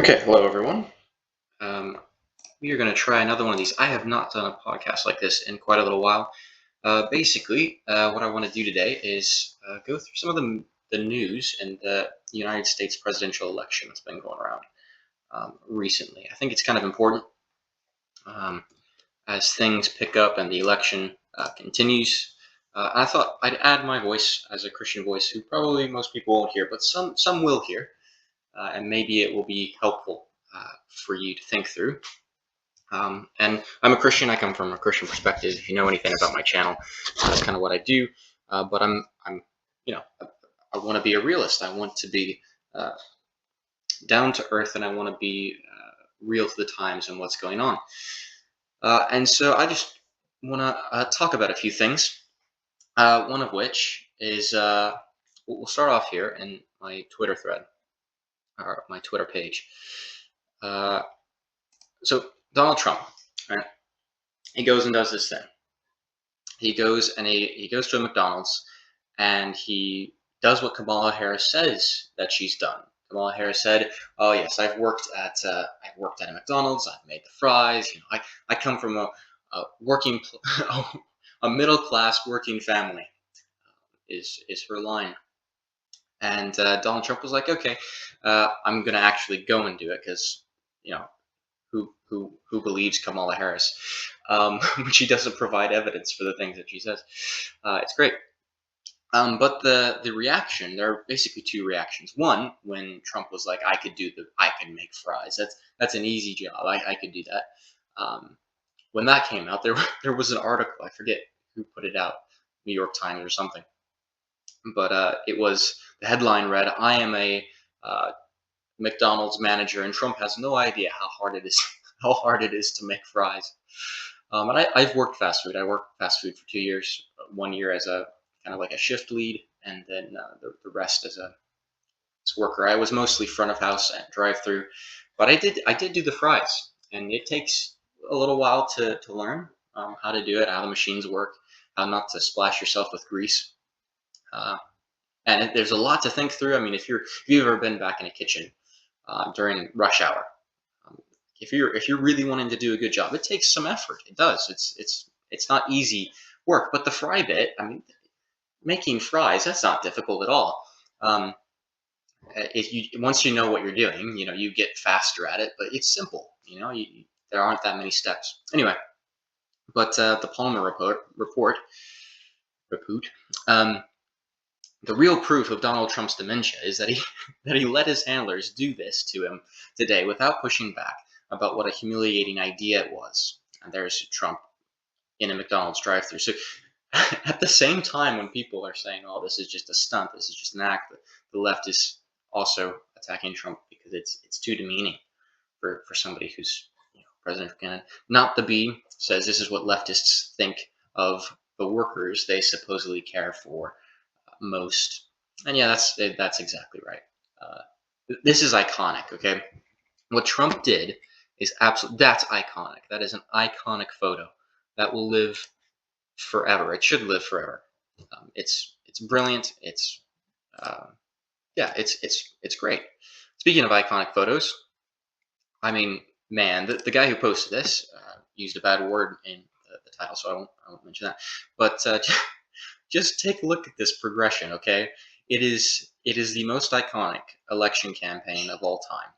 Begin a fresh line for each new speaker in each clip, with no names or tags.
Okay, hello everyone. Um, we are going to try another one of these. I have not done a podcast like this in quite a little while. Basically, what I want to do today is go through some of the news in the United States presidential election that's been going around recently. I think it's kind of important um, as things pick up and the election continues. I thought I'd add my voice as a Christian voice, who probably most people won't hear, but some will hear, and maybe it will be helpful for you to think through. And I'm a Christian. I come from a Christian perspective. If you know anything about my channel, that's kind of what I do. But you know, I want to be a realist. I want to be down to earth, and I want to be real to the times and what's going on. And so I just want to talk about a few things. One of which is we'll start off here in my Twitter thread or my Twitter page. So Donald Trump, right? He goes and does this thing. He goes and he goes to a McDonald's and he does what Kamala Harris says that she's done. Kamala Harris said, "Oh yes, I've worked at a McDonald's. I've made the fries. I come from a working a middle class working family." Is her line. And Donald Trump was like, "Okay, I'm gonna actually go and do it because you know who believes Kamala Harris when she doesn't provide evidence for the things that she says." It's great. But the reaction, there are basically two reactions. One, when Trump was like, I can make fries. That's an easy job. I could do that. When that came out, there was an article. I forget who put it out, New York Times or something. But the headline read, "I am a McDonald's manager, and Trump has no idea how hard it is how hard it is to make fries." And I've worked fast food. I worked fast food for 2 years. 1 year as a kind of like a shift lead, and then the rest as a worker. I was mostly front of house and drive through, but I did do the fries, and it takes a little while to learn how to do it, how the machines work, how not to splash yourself with grease. Uh, and there's a lot to think through. I mean, if you've ever been back in a kitchen during rush hour, um, if you're really wanting to do a good job, it takes some effort. It does. It's not easy work. But the fry bit, I mean, making fries, that's not difficult at all. If you once you know what you're doing, you get faster at it. But it's simple. There aren't that many steps. Anyway, but the Palmer report. Um, The real proof of Donald Trump's dementia is that he that he let his handlers do this to him today without pushing back about what a humiliating idea it was. And there's Trump in a McDonald's drive-thru. So at the same time, when people are saying, "Oh, this is just a stunt, this is just an act," the left is also attacking Trump because it's too demeaning for somebody who's president of Canada. Not the Bee says this is what leftists think of the workers they supposedly care for most. And yeah, that's exactly right. Uh, this is iconic. Okay, what Trump did is absolutely that's iconic. That is an iconic photo that will live forever. It should live forever. It's brilliant. Yeah, it's great. Speaking of iconic photos, I mean, man, the guy who posted this used a bad word in the title, so I won't mention that. But just take a look at this progression, okay? It is the most iconic election campaign of all time.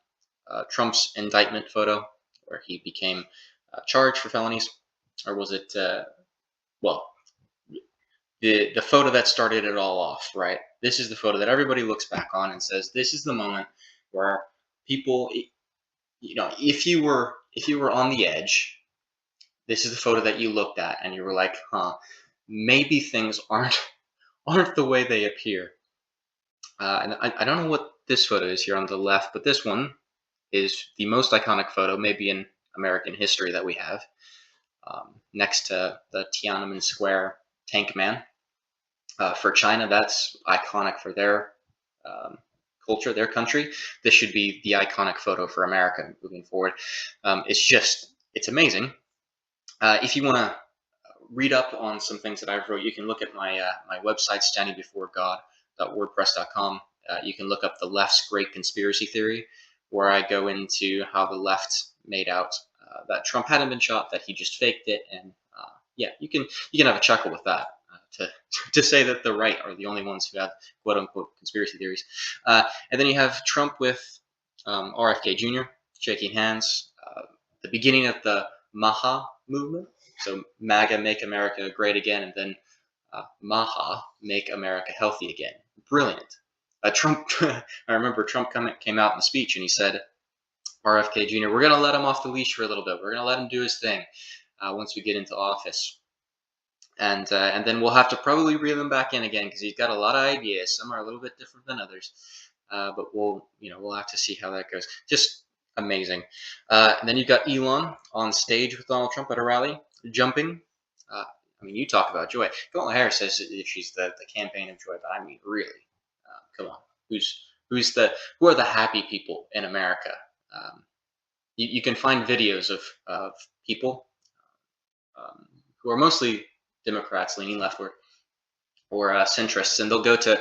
Trump's indictment photo, where he became charged for felonies, or was it? Well, the photo that started it all off, right? This is the photo that everybody looks back on and says, "This is the moment where people, if you were on the edge, this is the photo that you looked at and you were like, huh, maybe things aren't the way they appear." And I don't know what this photo is here on the left, but this one is the most iconic photo, maybe in American history, that we have, next to the Tiananmen Square Tank Man. For China, that's iconic for their culture, their country. This should be the iconic photo for America moving forward. It's amazing. If you want to read up on some things that I've wrote, you can look at my website, standingbeforegod.wordpress.com. You can look up the left's great conspiracy theory, where I go into how the left made out that Trump hadn't been shot, that he just faked it, and yeah, you can have a chuckle with that. To to say that the right are the only ones who have quote unquote conspiracy theories, and then you have Trump with RFK Jr. shaking hands, the beginning of the Maha movement. So MAGA, Make America Great Again, and then Maha, Make America Healthy Again. Brilliant. Trump, I remember Trump came out in the speech and he said, RFK Jr., we're going to let him off the leash for a little bit. We're going to let him do his thing once we get into office. And then we'll have to probably reel him back in again because he's got a lot of ideas. Some are a little bit different than others, but we'll have to see how that goes. Just amazing. And then you've got Elon on stage with Donald Trump at a rally, jumping. I mean, you talk about joy. Kamala Harris says she's the campaign of joy, but I mean, really, come on, who are the happy people in America? You can find videos of people who are mostly Democrats leaning leftward or centrists, and they'll go to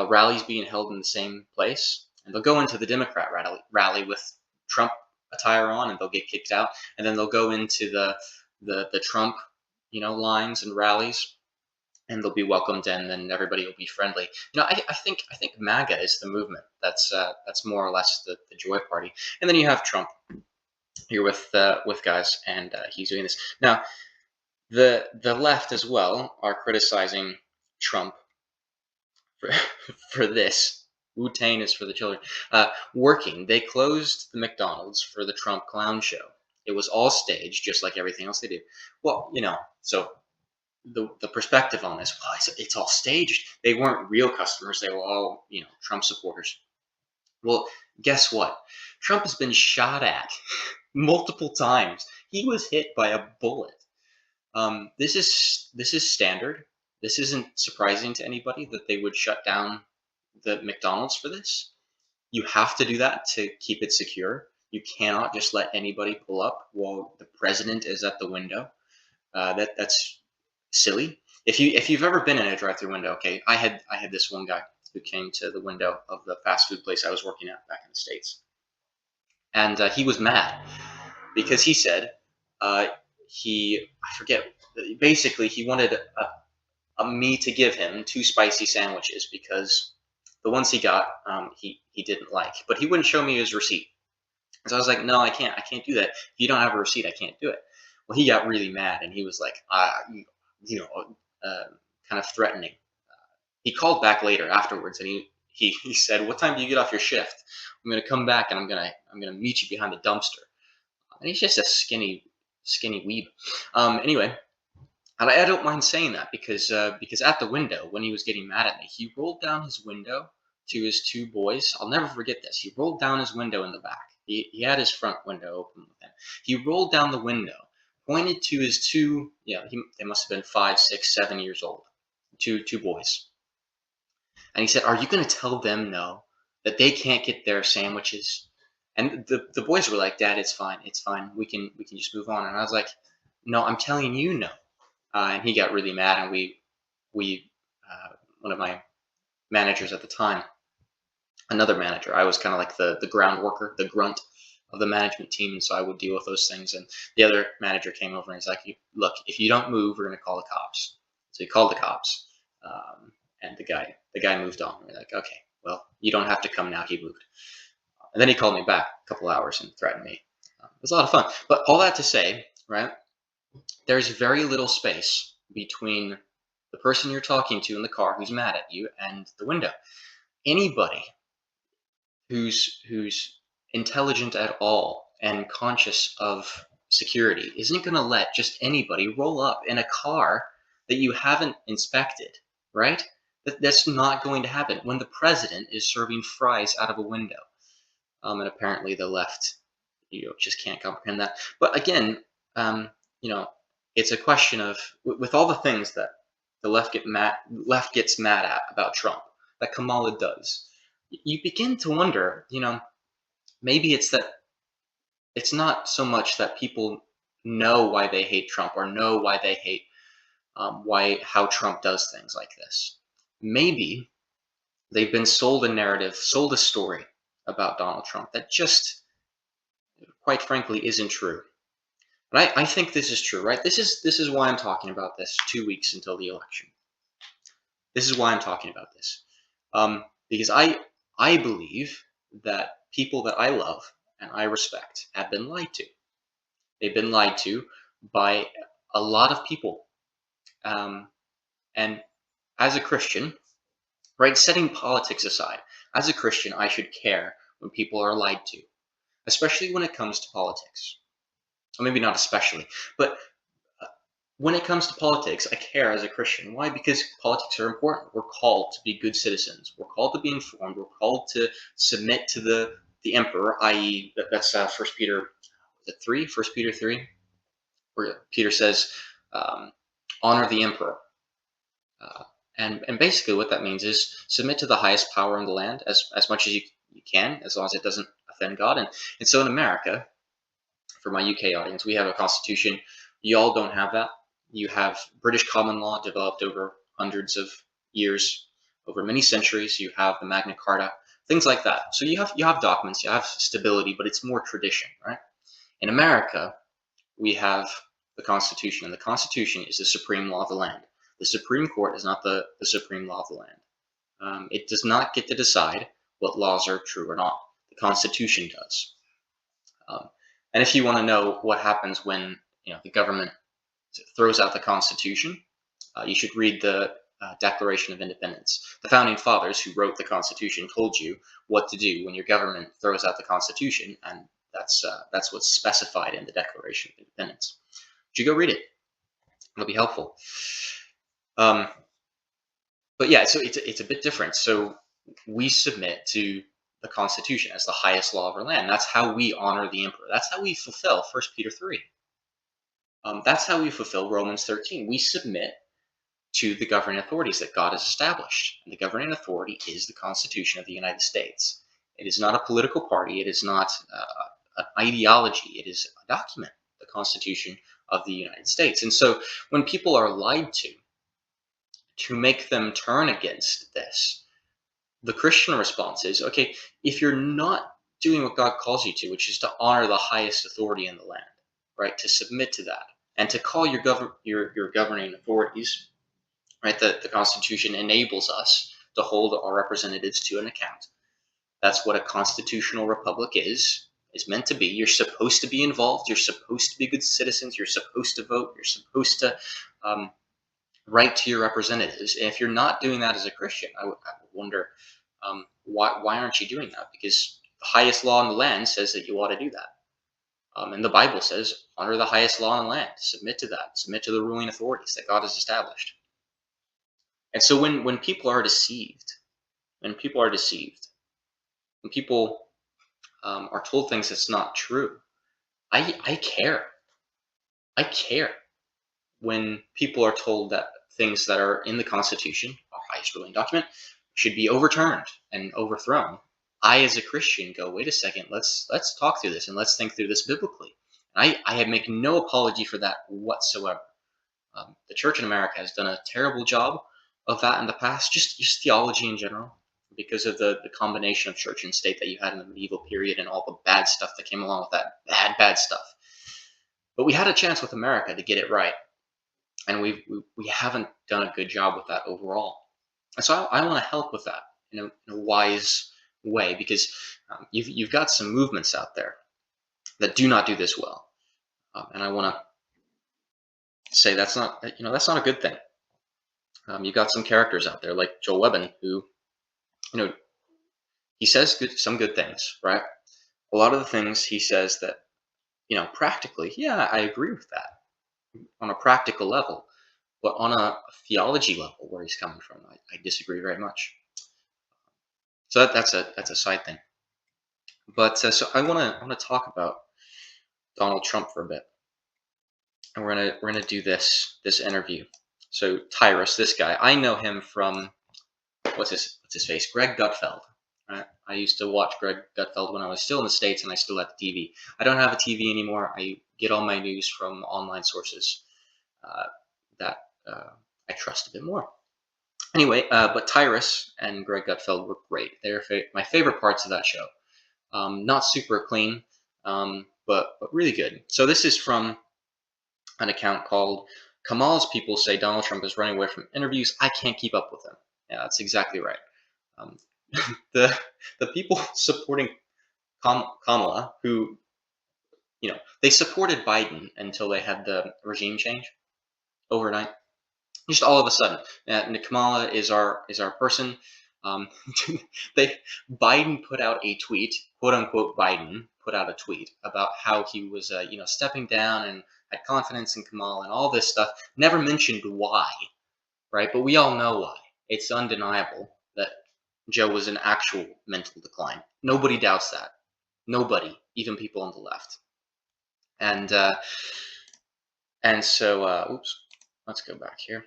rallies being held in the same place, and they'll go into the Democrat rally with Trump attire on, and they'll get kicked out, and then they'll go into the Trump lines and rallies, and they'll be welcomed in, and everybody will be friendly. I think MAGA is the movement. That's more or less the joy party, and then you have Trump here with guys, and he's doing this now. The left as well are criticizing Trump for, for this. Wu-Tang is for the children. Working. They closed the McDonald's for the Trump clown show. It was all staged, just like everything else they do. Well, so the perspective on this, well, it's all staged. They weren't real customers. They were all, Trump supporters. Well, guess what? Trump has been shot at multiple times. He was hit by a bullet. This is standard. This isn't surprising to anybody that they would shut down the McDonald's for this. You have to do that to keep it secure. You cannot just let anybody pull up while the president is at the window. That's silly. If you've ever been in a drive-through window, okay, I had this one guy who came to the window of the fast food place I was working at back in the States, and he was mad because he said I forget. Basically, he wanted me to give him 2 spicy sandwiches because the ones he got, he didn't like, but he wouldn't show me his receipt. So I was like, no, I can't do that. If you don't have a receipt, I can't do it. Well, he got really mad and he was like, kind of threatening. He called back later afterwards and he said, "What time do you get off your shift? I'm gonna come back and I'm gonna meet you behind the dumpster." And he's just a skinny weeb. Anyway, and I don't mind saying that because at the window when he was getting mad at me, he rolled down his window to his 2 boys. I'll never forget this. He rolled down his window in the back. He had his front window open with him. He rolled down the window, pointed to his 2. They must have been 5, 6, 7 years old. Two boys, and he said, "Are you going to tell them no, that they can't get their sandwiches?" And the boys were like, "Dad, it's fine. We can just move on." And I was like, "No, I'm telling you no." And he got really mad, and we one of my managers at the time, another manager, I was kind of like the ground worker, the grunt of the management team, and so I would deal with those things. And the other manager came over and he's like, "Look, if you don't move, we're going to call the cops." So he called the cops, and the guy moved on. We're like, "Okay, well, you don't have to come now." He moved, and then he called me back a couple hours and threatened me. It was a lot of fun. But all that to say, right? There's very little space between the person you're talking to in the car who's mad at you and the window. Anybody who's intelligent at all and conscious of security isn't going to let just anybody roll up in a car that you haven't inspected, right? That's not going to happen when the president is serving fries out of a window. And apparently the left, just can't comprehend that. But again, it's a question of with all the things that the left gets mad at about Trump, that Kamala does. You begin to wonder, maybe it's that it's not so much that people know why they hate Trump or know why they hate how Trump does things like this. Maybe they've been sold a narrative, sold a story about Donald Trump that just, quite frankly, isn't true. But I think this is true, right? This is why I'm talking about this 2 weeks until the election. This is why I'm talking about this, because I believe that people that I love and I respect have been lied to. They've been lied to by a lot of people, um, and as a Christian, right, setting politics aside, as a Christian, I should care when people are lied to, especially when it comes to politics. Or maybe not especially, but when it comes to politics, I care as a Christian. Why? Because politics are important. We're called to be good citizens. We're called to be informed. We're called to submit to the emperor, i.e., that's First Peter, is it 3? First Peter 3, where Peter says, um, honor the emperor. Uh, and basically what that means is submit to the highest power in the land as much as you can, as long as it doesn't offend God. And so in America, for my UK audience, we have a constitution. You all don't have that. You have British common law developed over hundreds of years, over many centuries. You have the Magna Carta, things like that. So you have documents, you have stability, but it's more tradition, right? In America, we have the Constitution, and the Constitution is the supreme law of the land. The Supreme Court is not the supreme law of the land. It does not get to decide what laws are true or not. The Constitution does. Um, and if you want to know what happens when the government throws out the Constitution, you should read the Declaration of Independence. The founding fathers who wrote the Constitution told you what to do when your government throws out the Constitution, and that's what's specified in the Declaration of Independence. You go read it; it'll be helpful. But yeah, so it's a bit different. So we submit to the Constitution as the highest law of our land. That's how we honor the emperor. That's how we fulfill First Peter 3. That's how we fulfill Romans 13. We submit to the governing authorities that God has established. And the governing authority is the Constitution of the United States. It is not a political party. It is not an ideology. It is a document, the Constitution of the United States. And so when people are lied to make them turn against this, the Christian response is, okay, if you're not doing what God calls you to, which is to honor the highest authority in the land, right, to submit to that, and to call your governing authorities, right, the Constitution enables us to hold our representatives to an account. That's what a constitutional republic is meant to be. You're supposed to be involved. You're supposed to be good citizens. You're supposed to vote. You're supposed to write to your representatives. And if you're not doing that as a Christian, I would wonder, why aren't you doing that? Because the highest law in the land says that you ought to do that. And the Bible says, honor the highest law in the land. Submit to that. Submit to the ruling authorities that God has established. And so when people are deceived, when people are told things that's not true, I care. I care when people are told that things that are in the Constitution, our highest ruling document, should be overturned and overthrown. I, as a Christian, go, wait a second, let's talk through this and let's think through this biblically. And I make no apology for that whatsoever. The church in America has done a terrible job of that in the past, just theology in general, because of the combination of church and state that you had in the medieval period and all the bad stuff that came along with that bad stuff. But we had a chance with America to get it right, and we haven't done a good job with that overall. And so I want to help with that in a wise way, because you've got some movements out there that do not do this well, and I want to say that's not a good thing. You've got some characters out there like Joel Webben who, he says some good things, right? A lot of the things he says that, practically, yeah, I agree with that on a practical level, but on a theology level, where he's coming from, I disagree very much. So that's a side thing. But so I want to talk about Donald Trump for a bit, and we're gonna do this interview. So Tyrus, this guy, I know him from what's his face, Greg Gutfeld. Right? I used to watch Greg Gutfeld when I was still in the States and I still had the TV. I don't have a TV anymore. I get all my news from online sources that I trust a bit more. Anyway, but Tyrus and Greg Gutfeld were great. They're my favorite parts of that show. Not super clean, but really good. So this is from an account called Kamala's People Say Donald Trump is running away from interviews. I can't keep up with him. Yeah, that's exactly right. Um, the the people supporting Kamala, who they supported Biden until they had the regime change overnight. Just all of a sudden, Kamala is our person. Um, they Biden put out a tweet, quote unquote. Biden put out a tweet about how he was, stepping down and had confidence in Kamala and all this stuff. Never mentioned why, right? But we all know why. It's undeniable that Joe was in actual mental decline. Nobody doubts that. Nobody, even people on the left. And so, oops, let's go back here.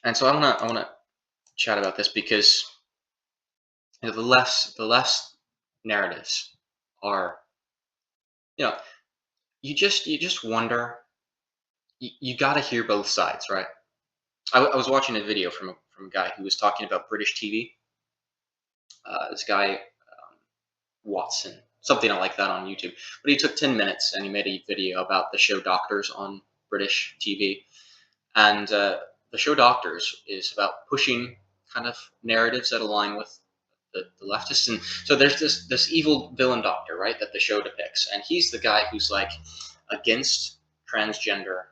And so I wanna chat about this because the left's narratives are, you know you just wonder. You got to hear both sides, right? I was watching a video from a guy who was talking about British TV. This guy, Watson, something like that on YouTube. But he took 10 minutes and he made a video about the show Doctors on British TV. And the show Doctors is about pushing kind of narratives that align with the leftists. And so there's this evil villain doctor, right, that the show depicts, and he's the guy who's like against transgender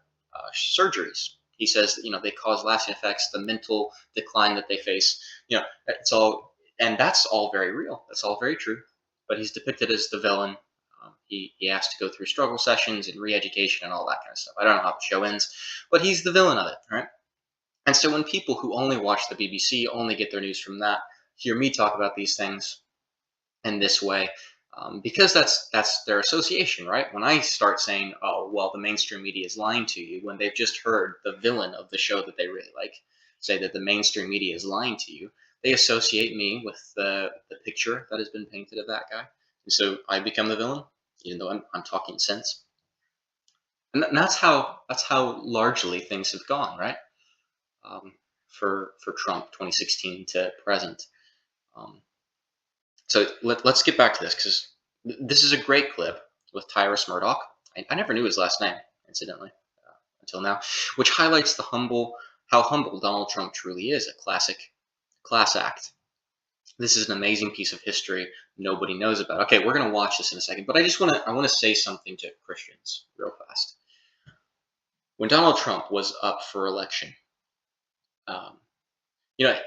surgeries. He says that, they cause lasting effects, the mental decline that they face. It's all, and that's all very real. That's all very true. But he's depicted as the villain. He has to go through struggle sessions and re-education and all that kind of stuff. I don't know how the show ends, but he's the villain of it, right? And so when people who only watch the BBC, only get their news from that, hear me talk about these things in this way, because that's their association, right? When I start saying, "Oh, well, the mainstream media is lying to you," when they've just heard the villain of the show that they really like say that the mainstream media is lying to you, they associate me with the picture that has been painted of that guy, and so I become the villain, even though I'm talking sense. And that's how largely things have gone, right? Um, for Trump, 2016 to present. Um, So let's get back to this because this is a great clip with Tyrus Murdoch. I never knew his last name, incidentally, until now, which highlights how humble Donald Trump truly is. A classic class act. This is an amazing piece of history nobody knows about. Okay, we're gonna watch this in a second, but I want to say something to Christians real fast. When Donald Trump was up for election, um, you know,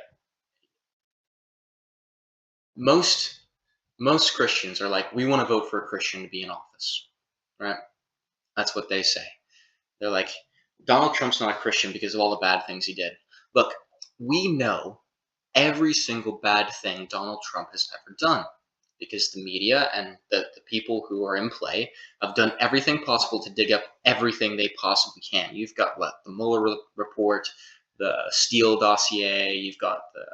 most most Christians are like, we want to vote for a Christian to be in office, right? That's what they say. They're like, Donald Trump's not a Christian because of all the bad things he did. Look, we know every single bad thing Donald Trump has ever done because the media and the people who are in play have done everything possible to dig up everything they possibly can. You've got what? The Mueller report, the Steele dossier, you've got the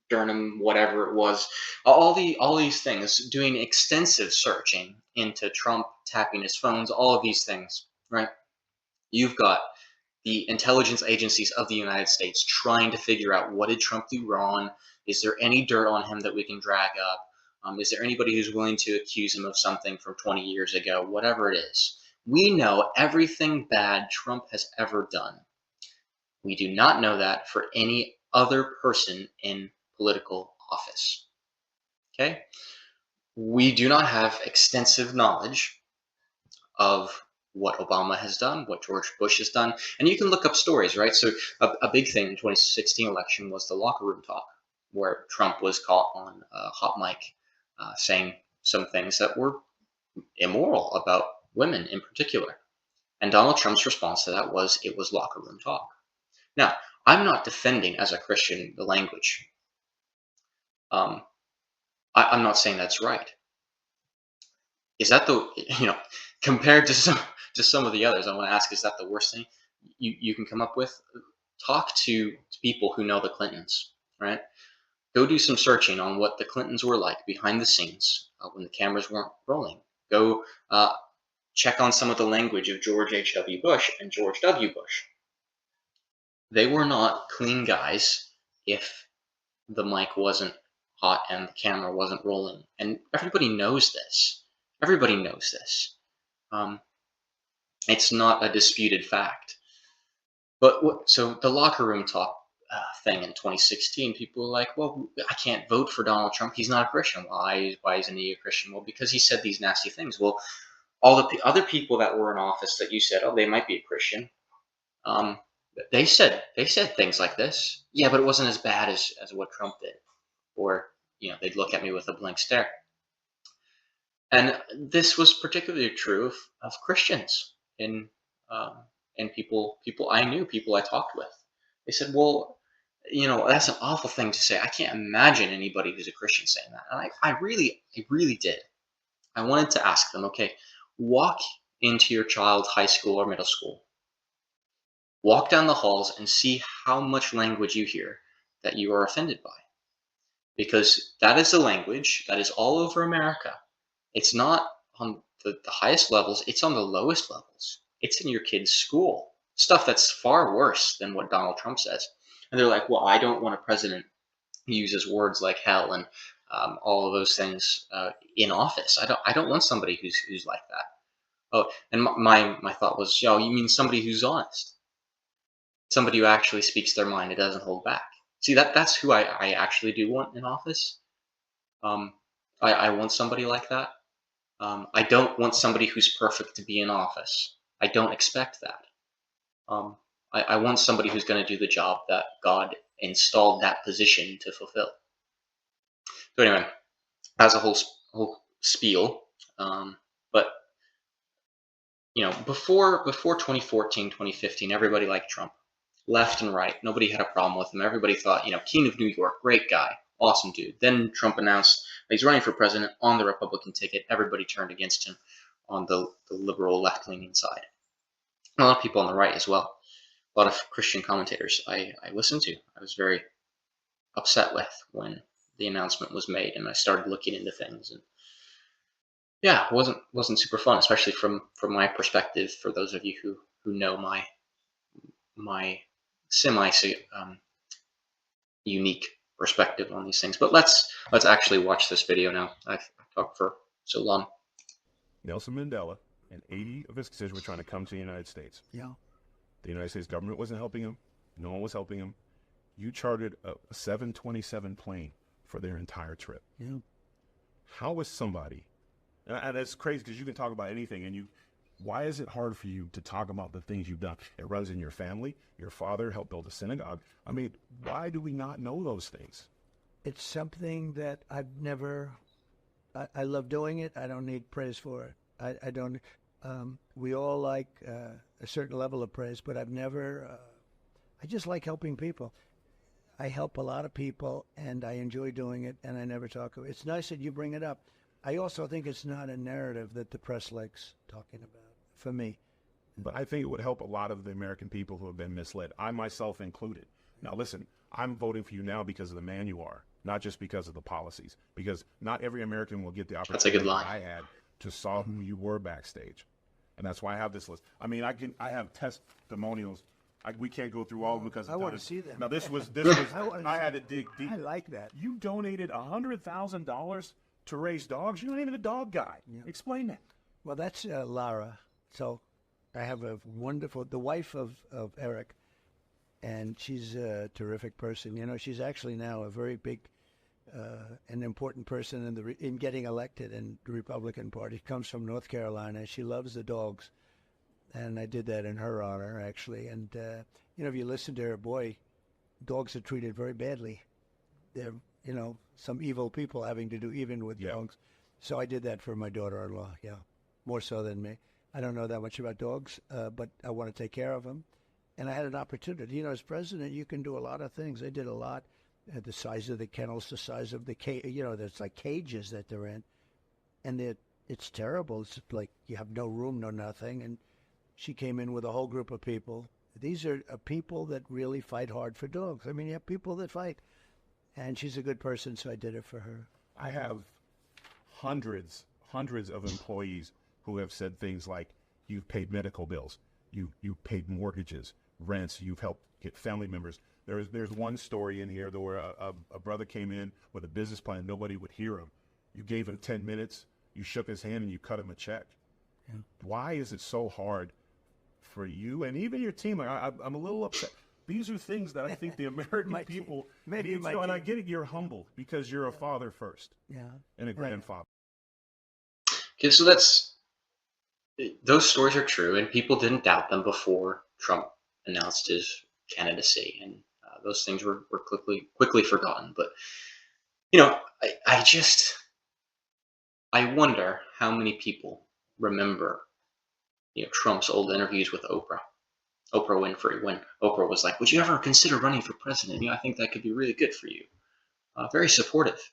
Durham, whatever it was, all these things, doing extensive searching into Trump tapping his phones, all of these things, right? You've got the intelligence agencies of the United States trying to figure out what did Trump do wrong? Is there any dirt on him that we can drag up? Is there anybody who's willing to accuse him of something from 20 years ago? Whatever it is. We know everything bad Trump has ever done. We do not know that for any other person in political office. Okay? We do not have extensive knowledge of what Obama has done, what George Bush has done, and you can look up stories, right? So a big thing in the 2016 election was the locker room talk, where Trump was caught on a hot mic saying some things that were immoral about women in particular. And Donald Trump's response to that was it was locker room talk. Now, I'm not defending as a Christian the language. Um, I'm not saying that's right. Is that the compared to some of the others? I want to ask: is that the worst thing you can come up with? Talk to people who know the Clintons, right? Go do some searching on what the Clintons were like behind the scenes when the cameras weren't rolling. Go check on some of the language of George H.W. Bush and George W. Bush. They were not clean guys if the mic wasn't hot and the camera wasn't rolling. And everybody knows this. Everybody knows this. Um, it's not a disputed fact. But so the locker room talk thing in 2016, people were like, "Well, I can't vote for Donald Trump. He's not a Christian. Why isn't he a Christian?" Well, because he said these nasty things. Well, all the other people that were in office that you said, "Oh, they might be a Christian," um, they said things like this. Yeah, but it wasn't as bad as what Trump did. Or they'd look at me with a blank stare. And this was particularly true of Christians and people I knew, people I talked with. They said, "Well, that's an awful thing to say. I can't imagine anybody who's a Christian saying that." And I really did. I wanted to ask them, okay, walk into your child's high school or middle school, walk down the halls and see how much language you hear that you are offended by. Because that is the language that is all over America. It's not on the highest levels, it's on the lowest levels. It's in your kid's school. Stuff that's far worse than what Donald Trump says. And they're like, well, I don't want a president who uses words like hell and all of those things in office. I don't want somebody who's like that. Oh, and my thought was, you mean somebody who's honest, somebody who actually speaks their mind and doesn't hold back. See, that's who I actually do want in office. I want somebody like that. I don't want somebody who's perfect to be in office. I don't expect that. I want somebody who's going to do the job that God installed that position to fulfill. So anyway, as a whole spiel, but before 2014, 2015, everybody liked Trump, left and right. Nobody had a problem with him. Everybody thought, King of New York, great guy, awesome dude. Then Trump announced that he's running for president on the Republican ticket. Everybody turned against him on the liberal left-leaning side. A lot of people on the right as well. A lot of Christian commentators I listened to. I was very upset with when the announcement was made, and I started looking into things. And yeah, it wasn't super fun, especially from my perspective. For those of you who know my semi unique perspective on these things. But let's actually watch this video now. I've talked for so long.
Nelson Mandela and 80 of his constituents were trying to come to the United States.
Yeah.
The United States government wasn't helping him. No one was helping him. You chartered a 727 plane for their entire trip.
Yeah.
How is somebody, and that's crazy because you can talk about anything, and why is it hard for you to talk about the things you've done? It runs in your family. Your father helped build a synagogue. I mean, why do we not know those things?
It's something that I've never, I love doing it. I don't need praise for it. I don't, we all like a certain level of praise, but I've never, I just like helping people. I help a lot of people, and I enjoy doing it, and I never talk about it. It's nice that you bring it up. I also think it's not a narrative that the press likes talking about, for me.
But I think it would help a lot of the American people who have been misled, I myself included. Now listen, I'm voting for you now because of the man you are, not just because of the policies, because not every American will get the opportunity
That's a good line.
I had to saw who you were backstage. And that's why I have this list. I mean, I have testimonials. We can't go through all of them because
I want to see them.
Now this was I had to dig deep.
I like that.
You donated $100,000 to raise dogs. You're not even a dog guy. Yeah. Explain that.
Well, that's Lara. So I have a wonderful, the wife of Eric, and she's a terrific person. She's actually now a very big and important person in getting elected in the Republican Party. She comes from North Carolina. She loves the dogs. And I did that in her honor, actually. And, if you listen to her, boy, dogs are treated very badly. They're, some evil people having to do even with dogs. So I did that for my daughter-in-law, yeah, more so than me. I don't know that much about dogs, but I want to take care of them. And I had an opportunity. As president, you can do a lot of things. I did a lot. The size of the kennels, the size of the cage, there's like cages that they're in. And it's terrible. It's like you have no room, no nothing. And she came in with a whole group of people. These are people that really fight hard for dogs. I mean, you have people that fight. And she's a good person, so I did it for her.
I have hundreds of employees who have said things like, you've paid medical bills, you've paid mortgages, rents, you've helped get family members There's one story in here where a brother came in with a business plan. Nobody would hear him. You gave him 10 minutes. You shook his hand and you cut him a check.
Yeah.
Why is it so hard for you and even your team? I'm a little upset. These are things that I think the American people need to know. And I get it. You're humble because you're a father first.
Yeah.
And a grandfather.
Okay, so those stories are true, and people didn't doubt them before Trump announced his candidacy, and those things were quickly forgotten. But I wonder how many people remember Trump's old interviews with Oprah Winfrey, when Oprah was like, "Would you ever consider running for president? I think that could be really good for you." Very supportive.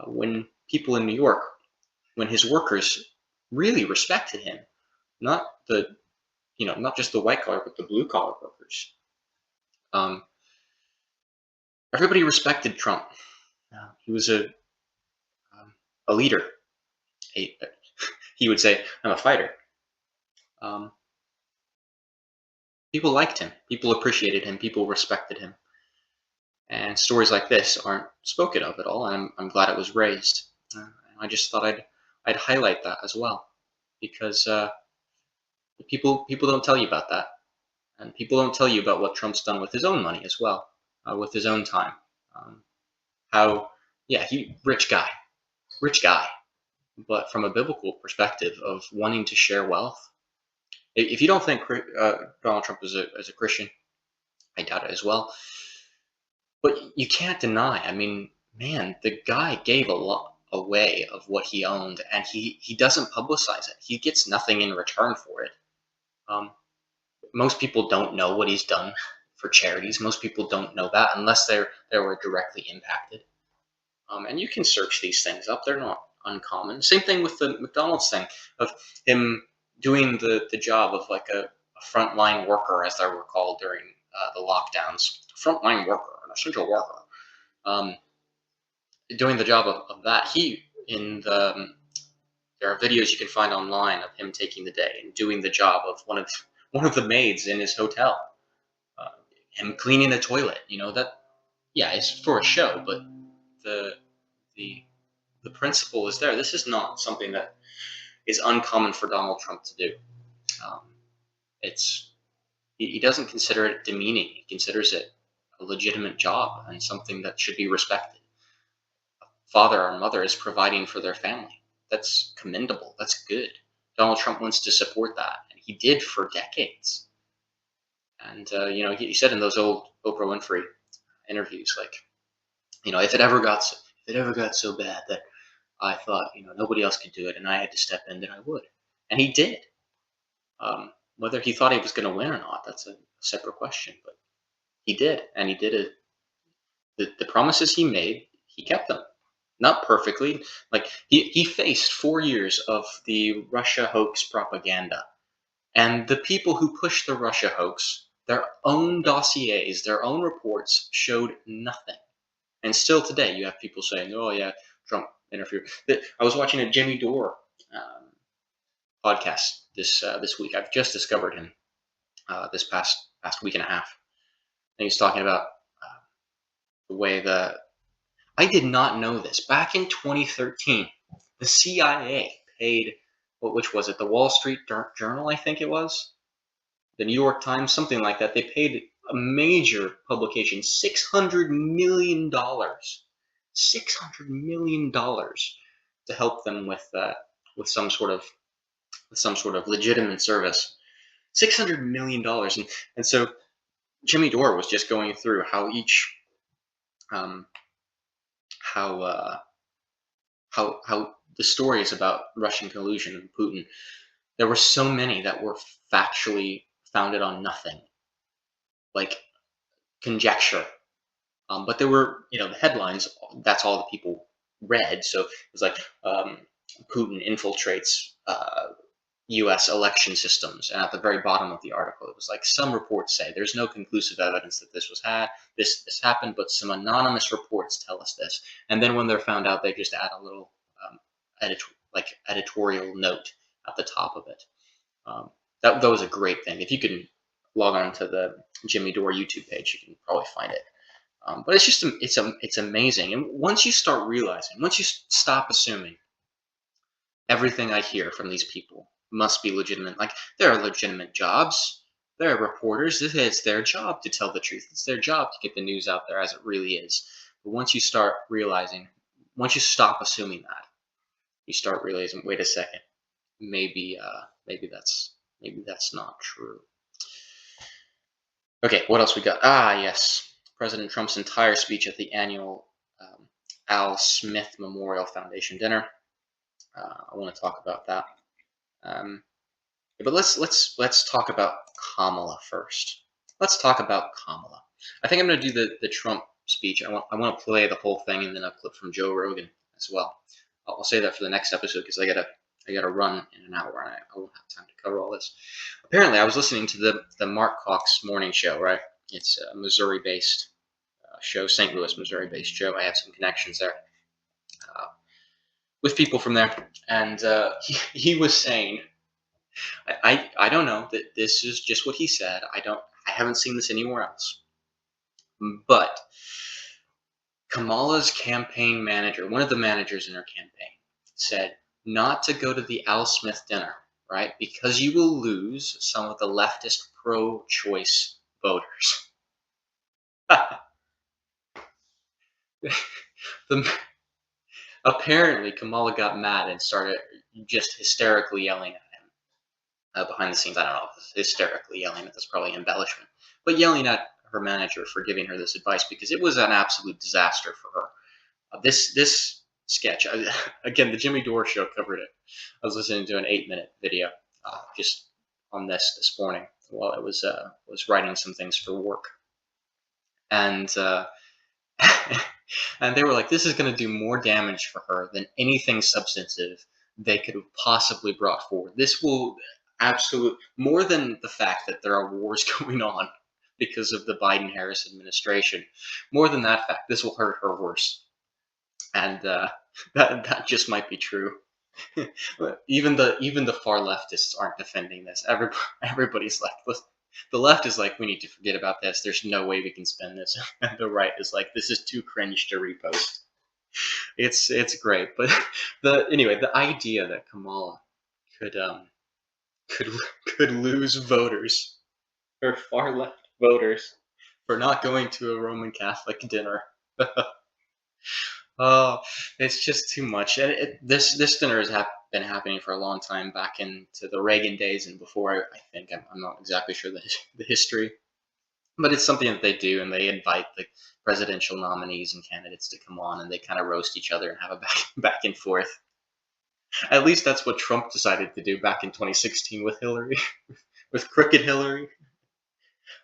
When people in New York, when his workers really respected him, not not just the white collar, but the blue collar workers. Everybody respected Trump. He was a leader. He would say, "I'm a fighter." People liked him. People appreciated him. People respected him. And stories like this aren't spoken of at all. I'm glad it was raised. I just thought I'd highlight that as well, because people don't tell you about that, and people don't tell you about what Trump's done with his own money as well, with his own time. Rich guy, but from a biblical perspective of wanting to share wealth. If you don't think Donald Trump is a Christian, I doubt it as well. But you can't deny. I mean, man, the guy gave a lot away of what he owned, and he doesn't publicize it. He gets nothing in return for it. Most people don't know what he's done for charities. Most people don't know that unless they were directly impacted. And you can search these things up. They're not uncommon. Same thing with the McDonald's thing of him doing the job of like a frontline worker, as they were called during the lockdowns. Frontline worker, an essential worker. Doing the job of that. There are videos you can find online of him taking the day and doing the job of one of the maids in his hotel. Him cleaning the toilet. It's for a show, but the principle is there. This is not something that is uncommon for Donald Trump to do. He doesn't consider it demeaning. He considers it a legitimate job and something that should be respected. A father or mother is providing for their family. That's commendable. That's good. Donald Trump wants to support that, and he did for decades. And he said in those old Oprah Winfrey interviews, like, if it ever got so bad that I thought nobody else could do it and I had to step in, then I would, and he did. Whether he thought he was going to win or not, that's a separate question. But he did, and he did it. The promises he made, he kept them. Not perfectly. Like he faced 4 years of the Russia hoax propaganda, and the people who pushed the Russia hoax, their own dossiers, their own reports showed nothing. And still today, you have people saying, "Oh yeah, Trump interfered." I was watching a Jimmy Dore podcast this week. I've just discovered him this past week and a half, and he's talking about the way that I did not know this. Back in 2013, the CIA paid which was it? The Wall Street Journal, I think it was, the New York Times, something like that. They paid a major publication $600 million, $600 million to help them with some sort of legitimate service. $600 million, and so Jimmy Dore was just going through how each how the stories about Russian collusion and Putin, there were so many that were factually founded on nothing, like conjecture. But there were, the headlines, that's all the people read. So it was like, Putin infiltrates U.S. election systems. And at the very bottom of the article, it was like, some reports say there's no conclusive evidence that this happened, but some anonymous reports tell us this. And then when they're found out, they just add a little editorial note at the top of it. That was a great thing. If you can log on to the Jimmy Dore YouTube page, you can probably find it. But it's just it's amazing. And once you start realizing, once you stop assuming everything I hear from these people must be legitimate. Like, there are legitimate jobs. There are reporters. It's their job to tell the truth. It's their job to get the news out there as it really is. But once you start realizing, once you stop assuming that, you start realizing, wait a second, maybe maybe that's not true. Okay, what else we got? Ah, yes, President Trump's entire speech at the annual Al Smith Memorial Foundation dinner. I want to talk about that. Um, but let's talk about Kamala first. Let's talk about Kamala. I think I'm going to do the Trump speech. I want to play the whole thing and then a clip from Joe Rogan as well. I'll say that for the next episode because I gotta run in an hour and I won't have time to cover all this. Apparently, I was listening to the Mark Cox morning show. Right, it's a Missouri-based show, St. Louis, Missouri-based show. I have some connections there with people from there, and he was saying, I don't know that this is just what he said. I haven't seen this anywhere else. But Kamala's campaign manager, one of the managers in her campaign, said not to go to the Al Smith dinner, right? Because you will lose some of the leftist pro-choice voters. Apparently, Kamala got mad and started just hysterically yelling at him. Behind the scenes, I don't know, hysterically yelling at this, probably embellishment, but yelling at her manager for giving her this advice because it was an absolute disaster for her. This sketch, again, the Jimmy Dore show covered it. I was listening to an 8-minute video just on this morning while I was writing some things for work, and and they were like, "This is going to do more damage for her than anything substantive they could have possibly brought forward. This will more than the fact that there are wars going on because of the Biden-Harris administration. More than that fact, this will hurt her worse." And that just might be true. even the far leftists aren't defending this. Everybody's like, the left is like, we need to forget about this. There's no way we can spend this. And the right is like, this is too cringe to repost. It's great, but the idea that Kamala could could could lose voters or far left voters for not going to a Roman Catholic dinner. Oh, it's just too much. And this dinner has been happening for a long time, back into the Reagan days and before. I think I'm not exactly sure the history, but it's something that they do, and they invite the presidential nominees and candidates to come on, and they kind of roast each other and have a back and forth. At least that's what Trump decided to do back in 2016 with Hillary, with crooked Hillary.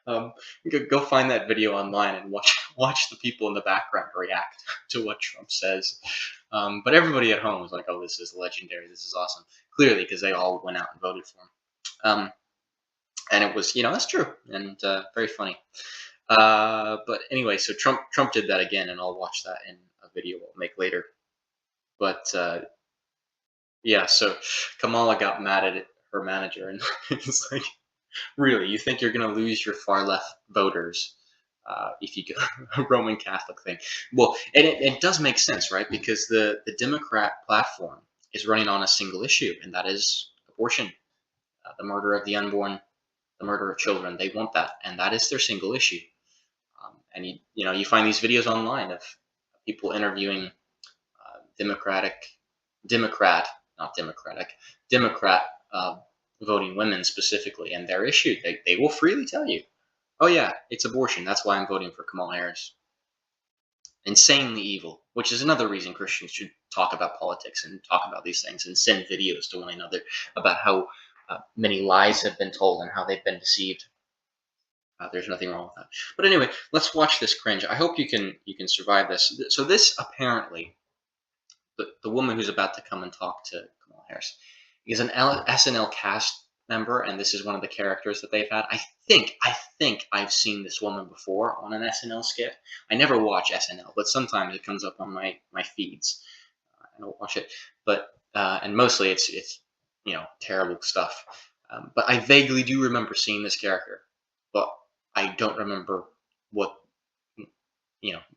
Go find that video online and watch the people in the background react to what Trump says. But everybody at home was like, "Oh, this is legendary. This is awesome." Clearly, because they all went out and voted for him. And it was, that's true and very funny. But anyway, so Trump did that again, and I'll watch that in a video we'll make later. But yeah, so Kamala got mad at her manager, and it's like, really, you think you're going to lose your far left voters if you go a Roman Catholic thing? Well, and it does make sense, right? Because the Democrat platform is running on a single issue, and that is abortion, the murder of the unborn, the murder of children. They want that, and that is their single issue. And you find these videos online of people interviewing Democrat, not Democratic, Democrat voting women specifically, and their issue. They will freely tell you, "Oh yeah, it's abortion. That's why I'm voting for Kamala Harris." Insanely evil, which is another reason Christians should talk about politics and talk about these things and send videos to one another about how many lies have been told and how they've been deceived. There's nothing wrong with that. But anyway, let's watch this cringe. I hope you can survive this. So this apparently, the woman who's about to come and talk to Kamala Harris is an SNL cast member, and this is one of the characters that they've had. I think I've seen this woman before on an SNL skit. I never watch SNL, but sometimes it comes up on my feeds. I don't watch it, but and mostly it's terrible stuff. But I vaguely do remember seeing this character. but I don't remember what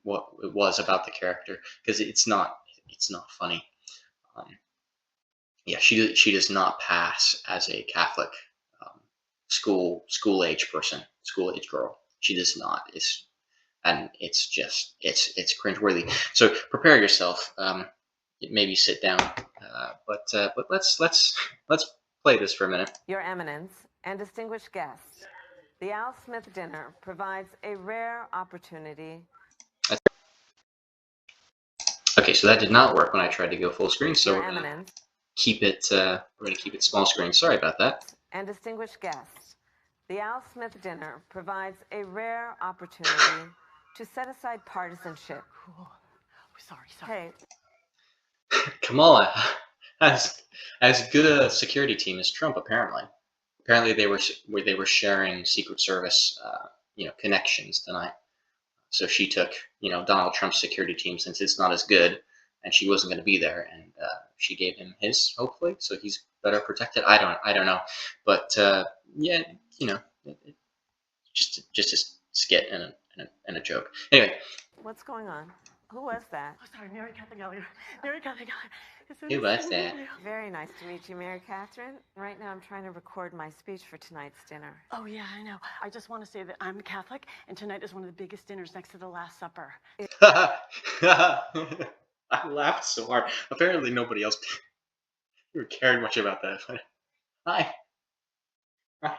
what it was about the character because it's not funny. Um, yeah, she does not pass as a Catholic um, school age person, school age girl. She does not. It's just it's cringeworthy. So prepare yourself. Maybe sit down. But let's play this for a minute.
Your Eminence and distinguished guests, the Al Smith dinner provides a rare opportunity.
Okay, so that did not work when I tried to go full screen. So
Your
we're gonna
Eminence
keep it. We're gonna keep it small screen. Sorry about that.
and distinguished guests, the Al Smith dinner provides a rare opportunity to set aside partisanship.
Oh, sorry.
Hey,
Kamala has as good a security team as Trump. Apparently they were sharing Secret Service connections tonight. So she took Donald Trump's security team since it's not as good, and she wasn't going to be there, and she gave him his hopefully, so he's better protected. I don't know, but yeah, just a skit and a joke. Anyway,
what's going on? Who was that?
Oh, sorry, Mary Catherine Elliott. Mary Catherine Elliott.
Who was that?
Very nice to meet you, Mary Catherine. Right now I'm trying to record my speech for tonight's dinner.
Oh, yeah, I know. I just want to say that I'm a Catholic, and tonight is one of the biggest dinners next to the Last Supper.
I laughed so hard. Apparently nobody else cared much about that. But I, I,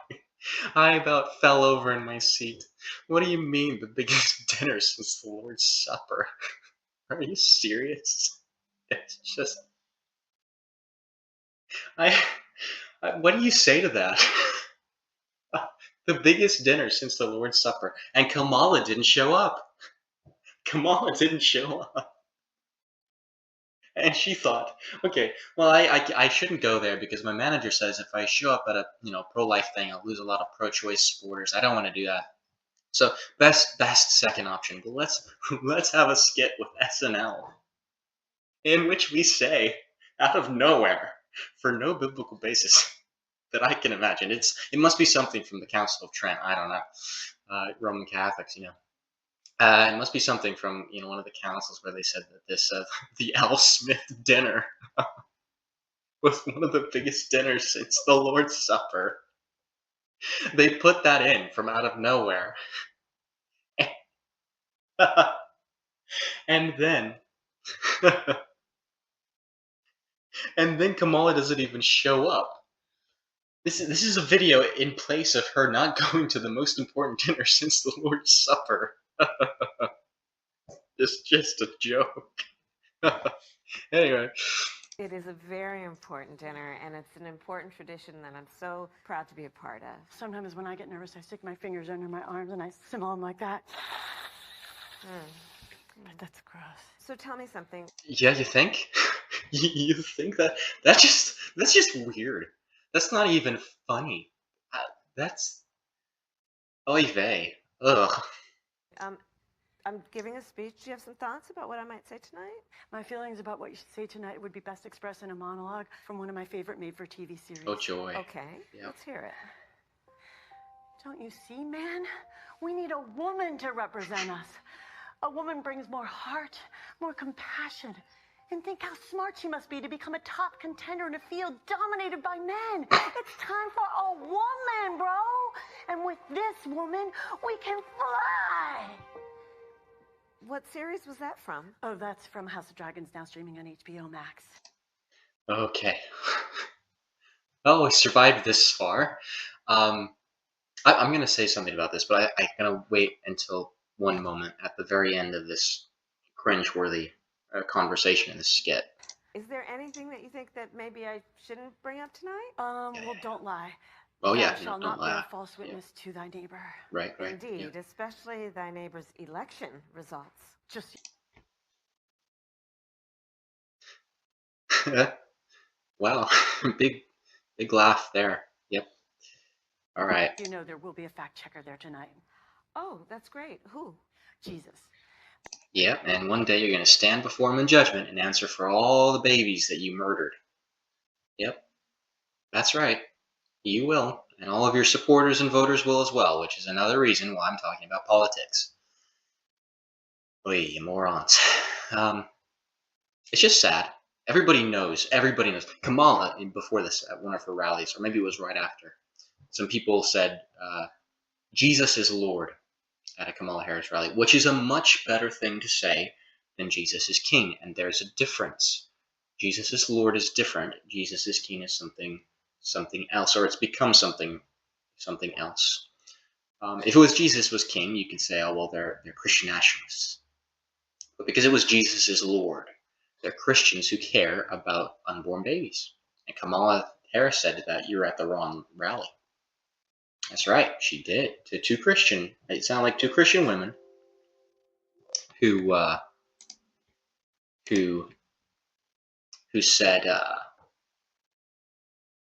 I about fell over in my seat. What do you mean the biggest dinner since the Lord's Supper? Are you serious? It's just I what do you say to that? The biggest dinner since the Lord's Supper, and Kamala didn't show up. Kamala didn't show up. And she thought, okay, well, I shouldn't go there because my manager says if I show up at a pro-life thing, I'll lose a lot of pro-choice supporters. I don't want to do that. So best second option. But let's have a skit with SNL in which we say out of nowhere, for no biblical basis that I can imagine, it must be something from the Council of Trent. I don't know, Roman Catholics, It must be something from one of the councils where they said that this the Al Smith dinner was one of the biggest dinners since the Lord's Supper. They put that in from out of nowhere, and then and then Kamala doesn't even show up. This is a video in place of her not going to the most important dinner since the Lord's Supper. It's just a joke. Anyway.
It is a very important dinner, and it's an important tradition that I'm so proud to be a part of.
Sometimes when I get nervous, I stick my fingers under my arms and I simmer them like that. But that's gross.
So tell me something.
Yeah, you think? You think that's just weird. That's not even funny. That's oy vey. Ugh.
I'm giving a speech. Do you have some thoughts about what I might say tonight?
My feelings about what you should say tonight would be best expressed in a monologue from one of my favorite made-for-TV series.
Oh, joy.
Okay,
Yep.
Let's hear it.
Don't you see, man? We need a woman to represent us. A woman brings more heart, more compassion. And think how smart she must be to become a top contender in a field dominated by men. It's time for a woman, bro. And with this woman, we can fly.
What series was that from?
Oh, that's from House of Dragons, now streaming on HBO Max.
Okay. Well, we survived this far. I'm going to say something about this, but I'm going to wait until one moment at the very end of this cringeworthy conversation in this skit.
Is there anything that you think that maybe I shouldn't bring up tonight?
Well, don't lie.
Oh, yeah,
Thou shalt
don't
not
lie.
bear false witness to thy neighbor.
Right.
Indeed, especially thy neighbor's election results.
Just
Yeah. Wow, big laugh there. Yep. All right.
you know there will be a fact checker there tonight.
Oh, that's great. Who?
Jesus.
Yep, and one day you're going to stand before him in judgment and answer for all the babies that you murdered. Yep. That's right. You will. And all of your supporters and voters will as well, which is another reason why I'm talking about politics. Oy, you morons. It's just sad. Everybody knows. Kamala, before this, at one of her rallies, or maybe it was right after, some people said, Jesus is Lord at a Kamala Harris rally, which is a much better thing to say than Jesus is King. And there's a difference. Jesus is Lord is different. Jesus is King is something else, or it's become something else. If it was Jesus was King, you could say, oh, well, they're Christian nationalists. But because it was Jesus is Lord, they're Christians who care about unborn babies. And Kamala Harris said that you're at the wrong rally. That's right, she did. It sounded like two Christian women who said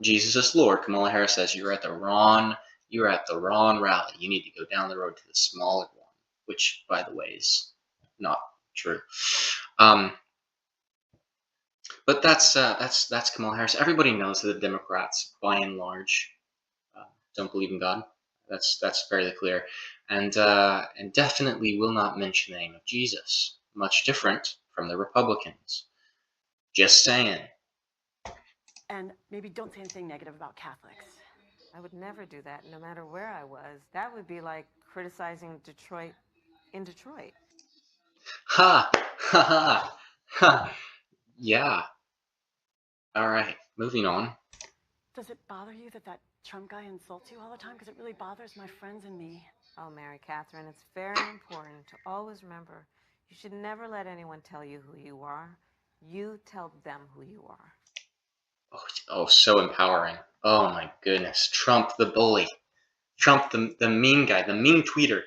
Jesus is Lord. Kamala Harris says you're at the wrong rally. You need to go down the road to the smaller one, which, by the way, is not true. But that's Kamala Harris. Everybody knows that the Democrats, by and large, don't believe in God. That's fairly clear, and definitely will not mention the name of Jesus. Much different from the Republicans. Just saying.
And maybe don't say anything negative about Catholics.
I would never do that, no matter where I was. That would be like criticizing Detroit in Detroit.
Ha! Ha ha! Ha! Yeah. All right, moving on.
Does it bother you that Trump guy insults you all the time? Because it really bothers my friends and me.
Oh, Mary Catherine, it's very important to always remember you should never let anyone tell you who you are. You tell them who you are.
Oh, so empowering. Oh my goodness. Trump the bully. Trump the mean guy, the mean tweeter.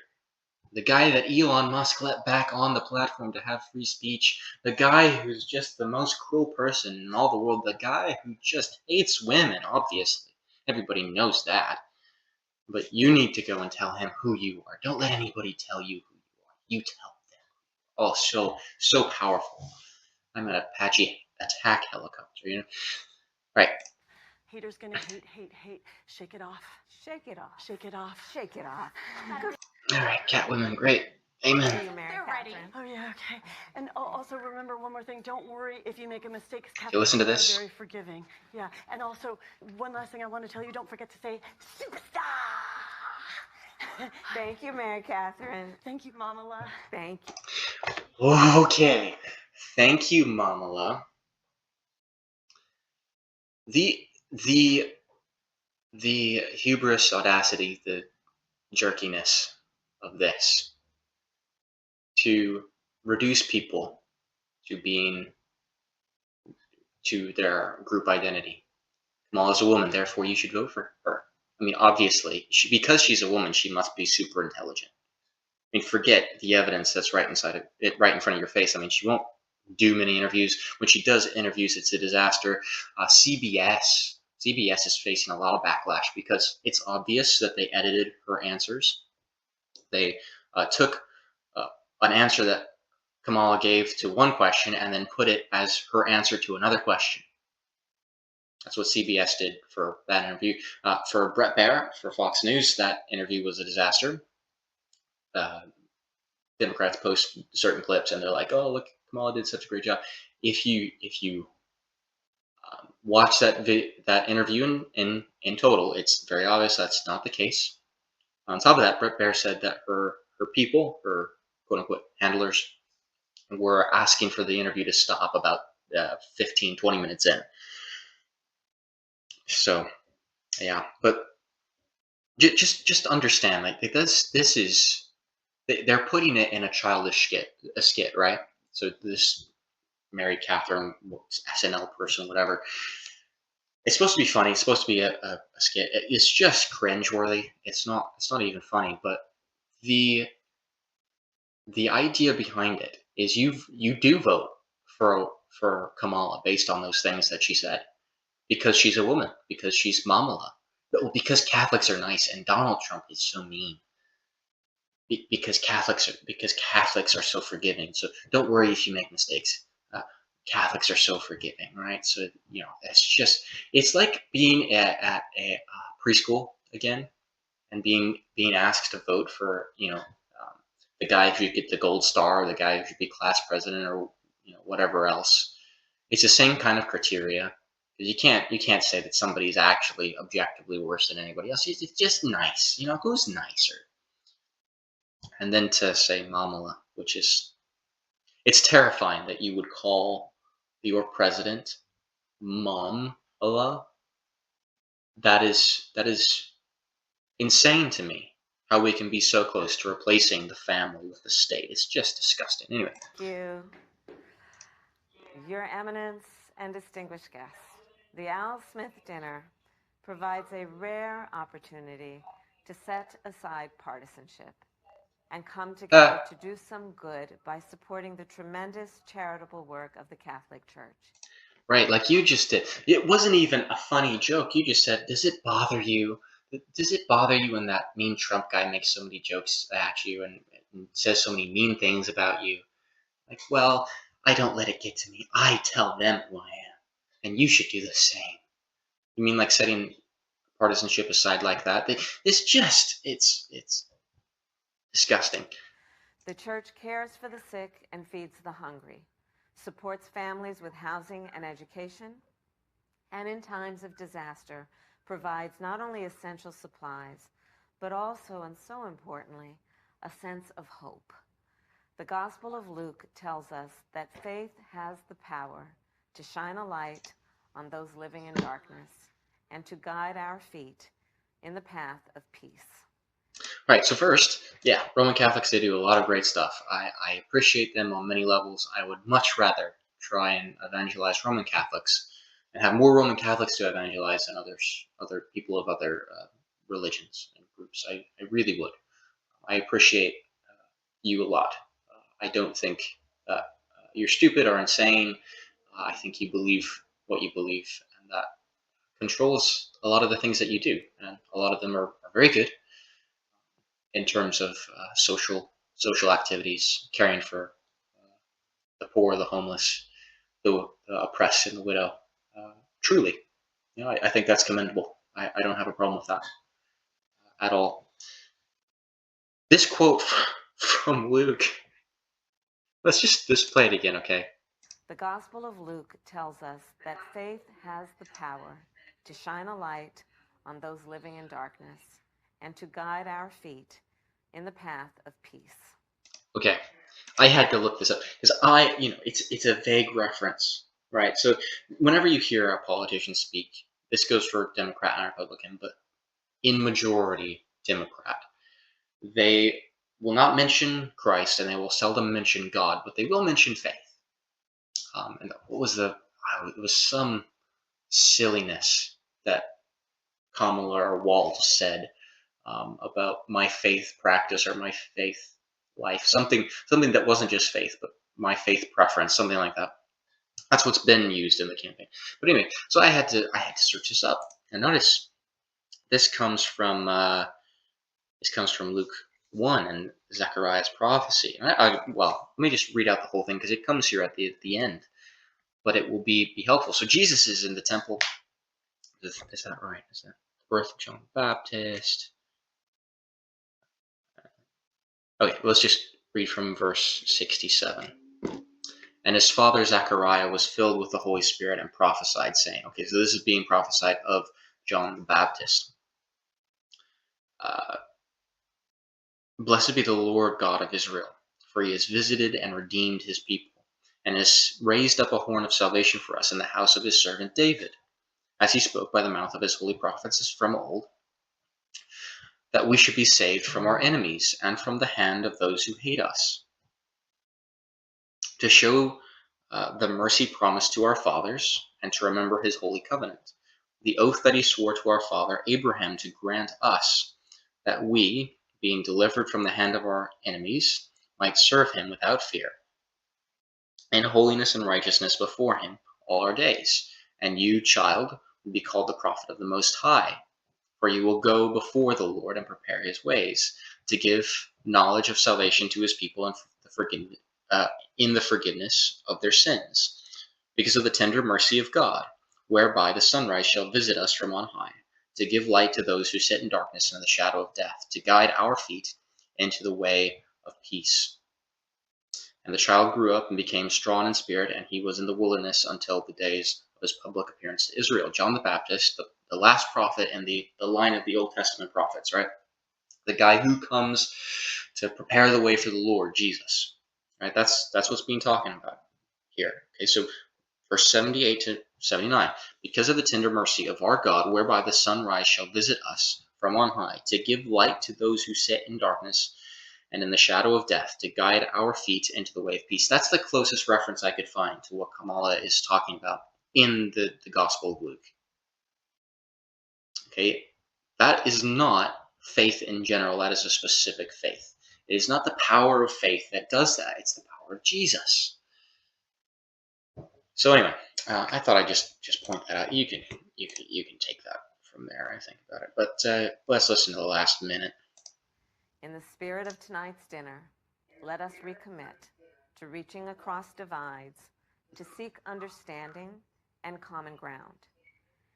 The guy that Elon Musk let back on the platform to have free speech. The guy who's just the most cruel person in all the world. The guy who just hates women, obviously. Everybody knows that. But you need to go and tell him who you are. Don't let anybody tell you who you are. You tell them. Oh, so powerful. I'm an Apache attack helicopter, you know? Right.
Haters gonna hate. Shake it off.
Shake it off.
Shake it off.
Shake it off.
All right, Catwoman, great. Amen.
They're ready.
Oh yeah, okay. And also remember one more thing. Don't worry if you make a mistake.
You listen to this?
Very forgiving. Yeah. And also one last thing I want to tell you. Don't forget to say superstar.
Thank you, Mary Catherine.
Thank you, Kamala.
Thank you.
Okay. Thank you, Kamala. The hubris, audacity, the jerkiness of this to reduce people to their group identity. Kamala's a woman, therefore you should vote for her. I mean, obviously, because she's a woman, she must be super intelligent. I mean, forget the evidence that's right in front of your face. I mean, she won't do many interviews. When she does interviews, it's a disaster. CBS is facing a lot of backlash because it's obvious that they edited her answers. They took an answer that Kamala gave to one question and then put it as her answer to another question. That's what CBS did for that interview. For Bret Baier, for Fox News, that interview was a disaster. Democrats post certain clips and they're like, "Oh, look, Kamala did such a great job." If you watch that interview in total, it's very obvious that's not the case. On top of that, Bret Baier said that her people, her quote unquote handlers, were asking for the interview to stop about 15, 20 minutes in. So, yeah, but just understand, like this is, they're putting it in a childish skit, right? So this Mary Catherine SNL person, whatever. It's supposed to be funny. It's supposed to be a skit. It's just cringeworthy. It's not even funny. But the idea behind it is you do vote for Kamala based on those things that she said, because she's a woman, because she's Kamala, because Catholics are nice and Donald Trump is so mean. Because Catholics are so forgiving. So don't worry if you make mistakes. Catholics are so forgiving, right? So it's like being at a preschool again, and being asked to vote for the guy who should get the gold star, or the guy who should be class president, or whatever else. It's the same kind of criteria. You can't say that somebody's actually objectively worse than anybody else. It's just nice. Who's nicer? And then to say Mamala, which is, it's terrifying that you would call your president Mom-ala. That is insane to me. How we can be so close to replacing the family with the state. It's just disgusting. Anyway.
Thank you, Your Eminence and distinguished guests. The Al Smith dinner provides a rare opportunity to set aside partisanship and come together to do some good by supporting the tremendous charitable work of the Catholic Church.
Right, like you just did. It wasn't even a funny joke. You just said, does it bother you? Does it bother you when that mean Trump guy makes so many jokes at you and says so many mean things about you? Like, well, I don't let it get to me. I tell them who I am. And you should do the same. You mean like setting partisanship aside like that? It's disgusting.
The church cares for the sick and feeds the hungry, supports families with housing and education, and in times of disaster provides not only essential supplies, but also, and so importantly, a sense of hope. The Gospel of Luke tells us that faith has the power to shine a light on those living in darkness and to guide our feet in the path of peace.
Right, so first, Roman Catholics, they do a lot of great stuff. I appreciate them on many levels. I would much rather try and evangelize Roman Catholics and have more Roman Catholics to evangelize than other people of other religions and groups. I really would. I appreciate you a lot. I don't think you're stupid or insane. I think you believe what you believe, and that controls a lot of the things that you do. And a lot of them are very good in terms of social activities, caring for the poor, the homeless, the oppressed, and the widow. Truly, I think that's commendable. I don't have a problem with that at all. This quote from Luke. Let's play it again, okay?
The Gospel of Luke tells us that faith has the power to shine a light on those living in darkness and to guide our feet in the path of peace.
Okay, I had to look this up because it's a vague reference, right? So whenever you hear a politician speak, this goes for Democrat and Republican, but in majority Democrat, they will not mention Christ and they will seldom mention God, but they will mention faith. And what was it was some silliness that Kamala or Walt said about my faith practice or my faith life, something that wasn't just faith, but my faith preference, something like that. That's what's been used in the campaign. But anyway, so I had to search this up, and notice this comes from Luke 1 and Zechariah's prophecy. Well, let me just read out the whole thing because it comes here at the end, but it will be helpful. So Jesus is in the temple. Is that right? Is that the birth of John the Baptist? Okay, let's just read from verse 67. And his father Zechariah was filled with the Holy Spirit and prophesied, saying, okay, so this is being prophesied of John the Baptist. Blessed be the Lord God of Israel, for he has visited and redeemed his people, and has raised up a horn of salvation for us in the house of his servant David, as he spoke by the mouth of his holy prophets from old, that we should be saved from our enemies and from the hand of those who hate us, to show the mercy promised to our fathers, and to remember his holy covenant, the oath that he swore to our father Abraham to grant us, that we, being delivered from the hand of our enemies, might serve him without fear, in holiness and righteousness before him all our days. And you, child, will be called the prophet of the Most High, for you will go before the Lord and prepare his ways, to give knowledge of salvation to his people and in the forgiveness of their sins, because of the tender mercy of God, whereby the sunrise shall visit us from on high, to give light to those who sit in darkness and in the shadow of death, to guide our feet into the way of peace. And the child grew up and became strong in spirit, and he was in the wilderness until the days of his public appearance to Israel. John the Baptist, the last prophet in the line of the Old Testament prophets, right? The guy who comes to prepare the way for the Lord, Jesus. Right? That's what's being talking about here. Okay, so verse 78 to 79. Because of the tender mercy of our God, whereby the sunrise shall visit us from on high, to give light to those who sit in darkness and in the shadow of death, to guide our feet into the way of peace. That's the closest reference I could find to what Kamala is talking about in the Gospel of Luke. Okay, that is not faith in general. That is a specific faith. It is not the power of faith that does that. It's the power of Jesus. So anyway, I thought I'd just point that out. You can take that from there. I think about it, but let's listen to the last minute.
In the spirit of tonight's dinner, let us recommit to reaching across divides, to seek understanding and common ground.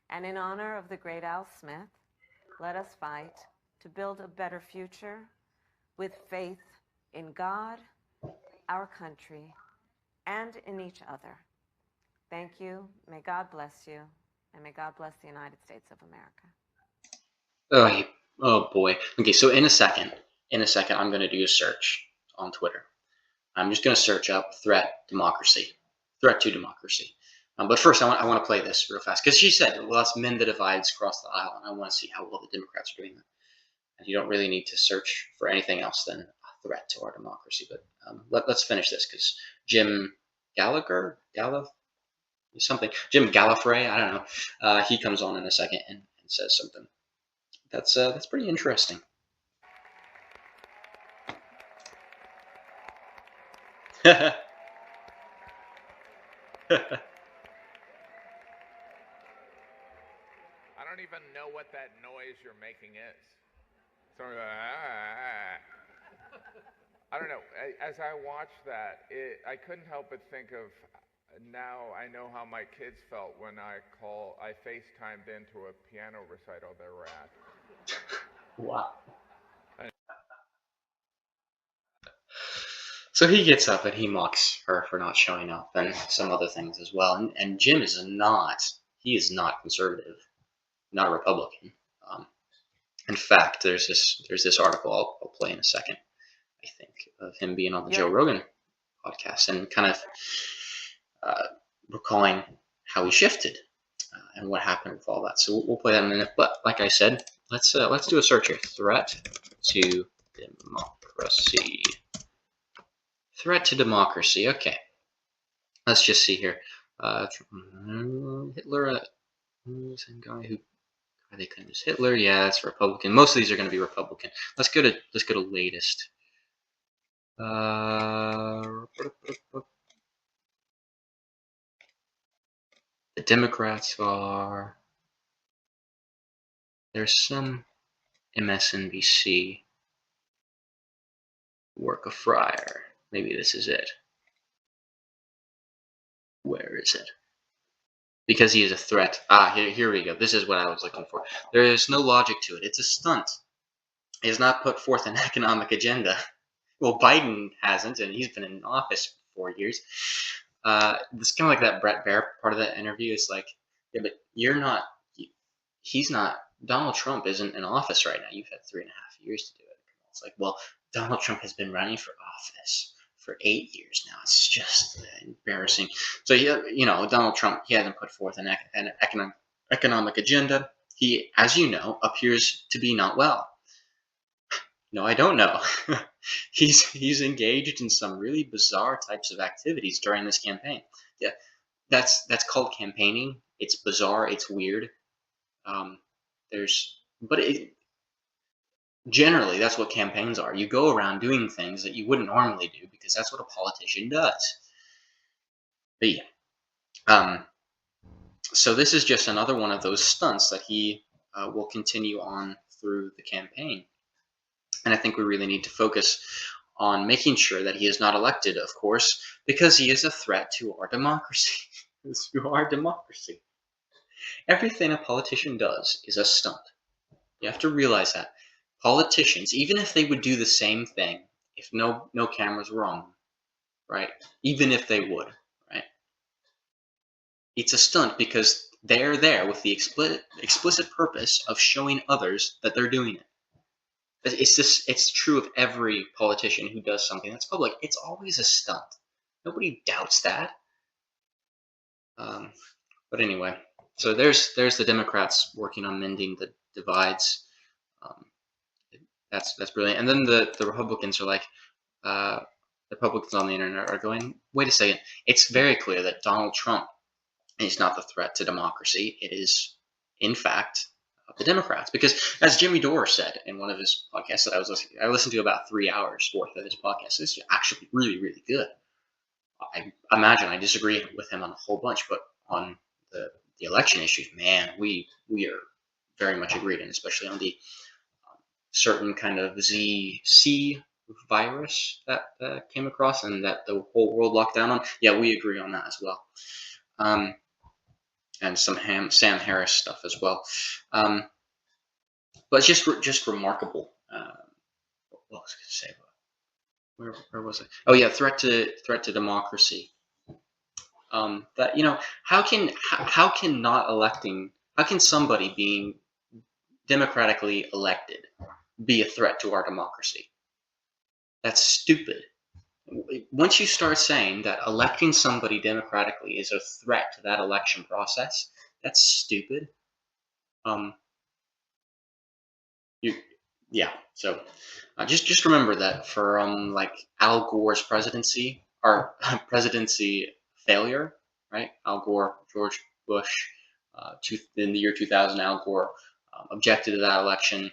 And in honor of the great Al Smith, let us fight to build a better future with faith in God, our country, and in each other. Thank you. May God bless you, and may God bless the United States of America.
Oh boy. Okay, so in a second, I'm going to do a search on Twitter. I'm just going to search up threat to democracy. But first, I want to play this real fast because she said, "Well, let's mend the divides across the aisle," and I want to see how well the Democrats are doing that. And you don't really need to search for anything else than a threat to our democracy. But let's finish this because Jim Jim Gallifrey, I don't know. He comes on in a second and says something that's pretty interesting.
I don't even know what that noise you're making is. Sort of, I don't know. As I watched that, I couldn't help but think of, now I know how my kids felt when I FaceTimed into a piano recital they were at.
Wow. So he gets up and he mocks her for not showing up and some other things as well. And Jim is not conservative, not a Republican. In fact, there's this article I'll play in a second, I think, of him being on the Joe Rogan podcast and kind of recalling how he shifted and what happened with all that. So we'll play that in a minute. But like I said, let's do a search here. Threat to democracy. Threat to democracy. Okay. Let's just see here. Hitler, some guy who they couldn't use Hitler. Yeah, that's Republican. Most of these are going to be Republican. Let's go to latest. The Democrats are. There's some MSNBC. Work of Fryer. Maybe this is it. Where is it? Because he is a threat. Here we go. This is what I was looking for. There is no logic to it. It's a stunt. He has not put forth an economic agenda. Well, Biden hasn't, and he's been in office for 4 years. It's kind of like that Brett Baer part of that interview. It's like, yeah, but you're not. He's not. Donald Trump isn't in office right now. You've had 3.5 years to do it. It's like, well, Donald Trump has been running for office for 8 years now. It's just embarrassing. So Donald Trump, he hasn't put forth an economic agenda. He, as you know, appears to be not well. No, I don't know. He's engaged in some really bizarre types of activities during this campaign. Yeah, that's called campaigning. It's bizarre. It's weird. Generally, that's what campaigns are. You go around doing things that you wouldn't normally do because that's what a politician does. But yeah. So this is just another one of those stunts that he will continue on through the campaign. And I think we really need to focus on making sure that he is not elected, of course, because he is a threat to our democracy. To our democracy. Everything a politician does is a stunt. You have to realize that. Politicians, even if they would do the same thing, if no cameras were on them, right? Even if they would, right? It's a stunt because they're there with the explicit purpose of showing others that they're doing it. It's true of every politician who does something that's public. It's always a stunt. Nobody doubts that. But anyway, so there's the Democrats working on mending the divides. That's brilliant. And then the Republicans are like, the Republicans on the internet are going, wait a second. It's very clear that Donald Trump is not the threat to democracy. It is, in fact, the Democrats. Because as Jimmy Dore said in one of his podcasts that I listened to about 3 hours worth of his podcast. It's actually really, really good. I imagine I disagree with him on a whole bunch, but on the election issues, man, we are very much agreed, and especially on the certain kind of ZC virus that came across and that the whole world locked down on. Yeah, we agree on that as well. And some Sam Harris stuff as well. But it's just remarkable. What was I going to say? Where was it? Oh yeah, threat to democracy. That how can somebody being democratically elected be a threat to our democracy? That's stupid. Once you start saying that electing somebody democratically is a threat to that election process, that's stupid. So just remember that for like Al Gore's presidency or presidency failure, right? Al Gore, George Bush, in the year 2000, Al Gore objected to that election.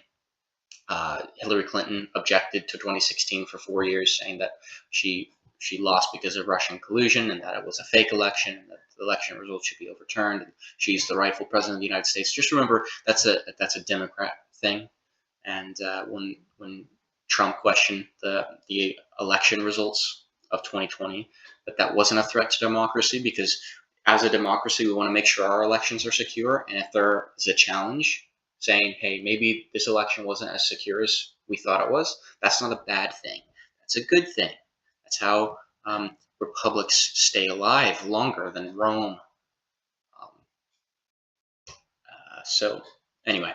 Hillary Clinton objected to 2016 for 4 years, saying that she lost because of Russian collusion and that it was a fake election and that the election results should be overturned. And she's the rightful president of the United States. Just remember that's a Democrat thing. And when Trump questioned the election results of 2020, that wasn't a threat to democracy, because as a democracy we want to make sure our elections are secure. And if there is a challenge saying, hey, maybe this election wasn't as secure as we thought it was, that's not a bad thing. That's a good thing. That's how republics stay alive longer than Rome. So anyway,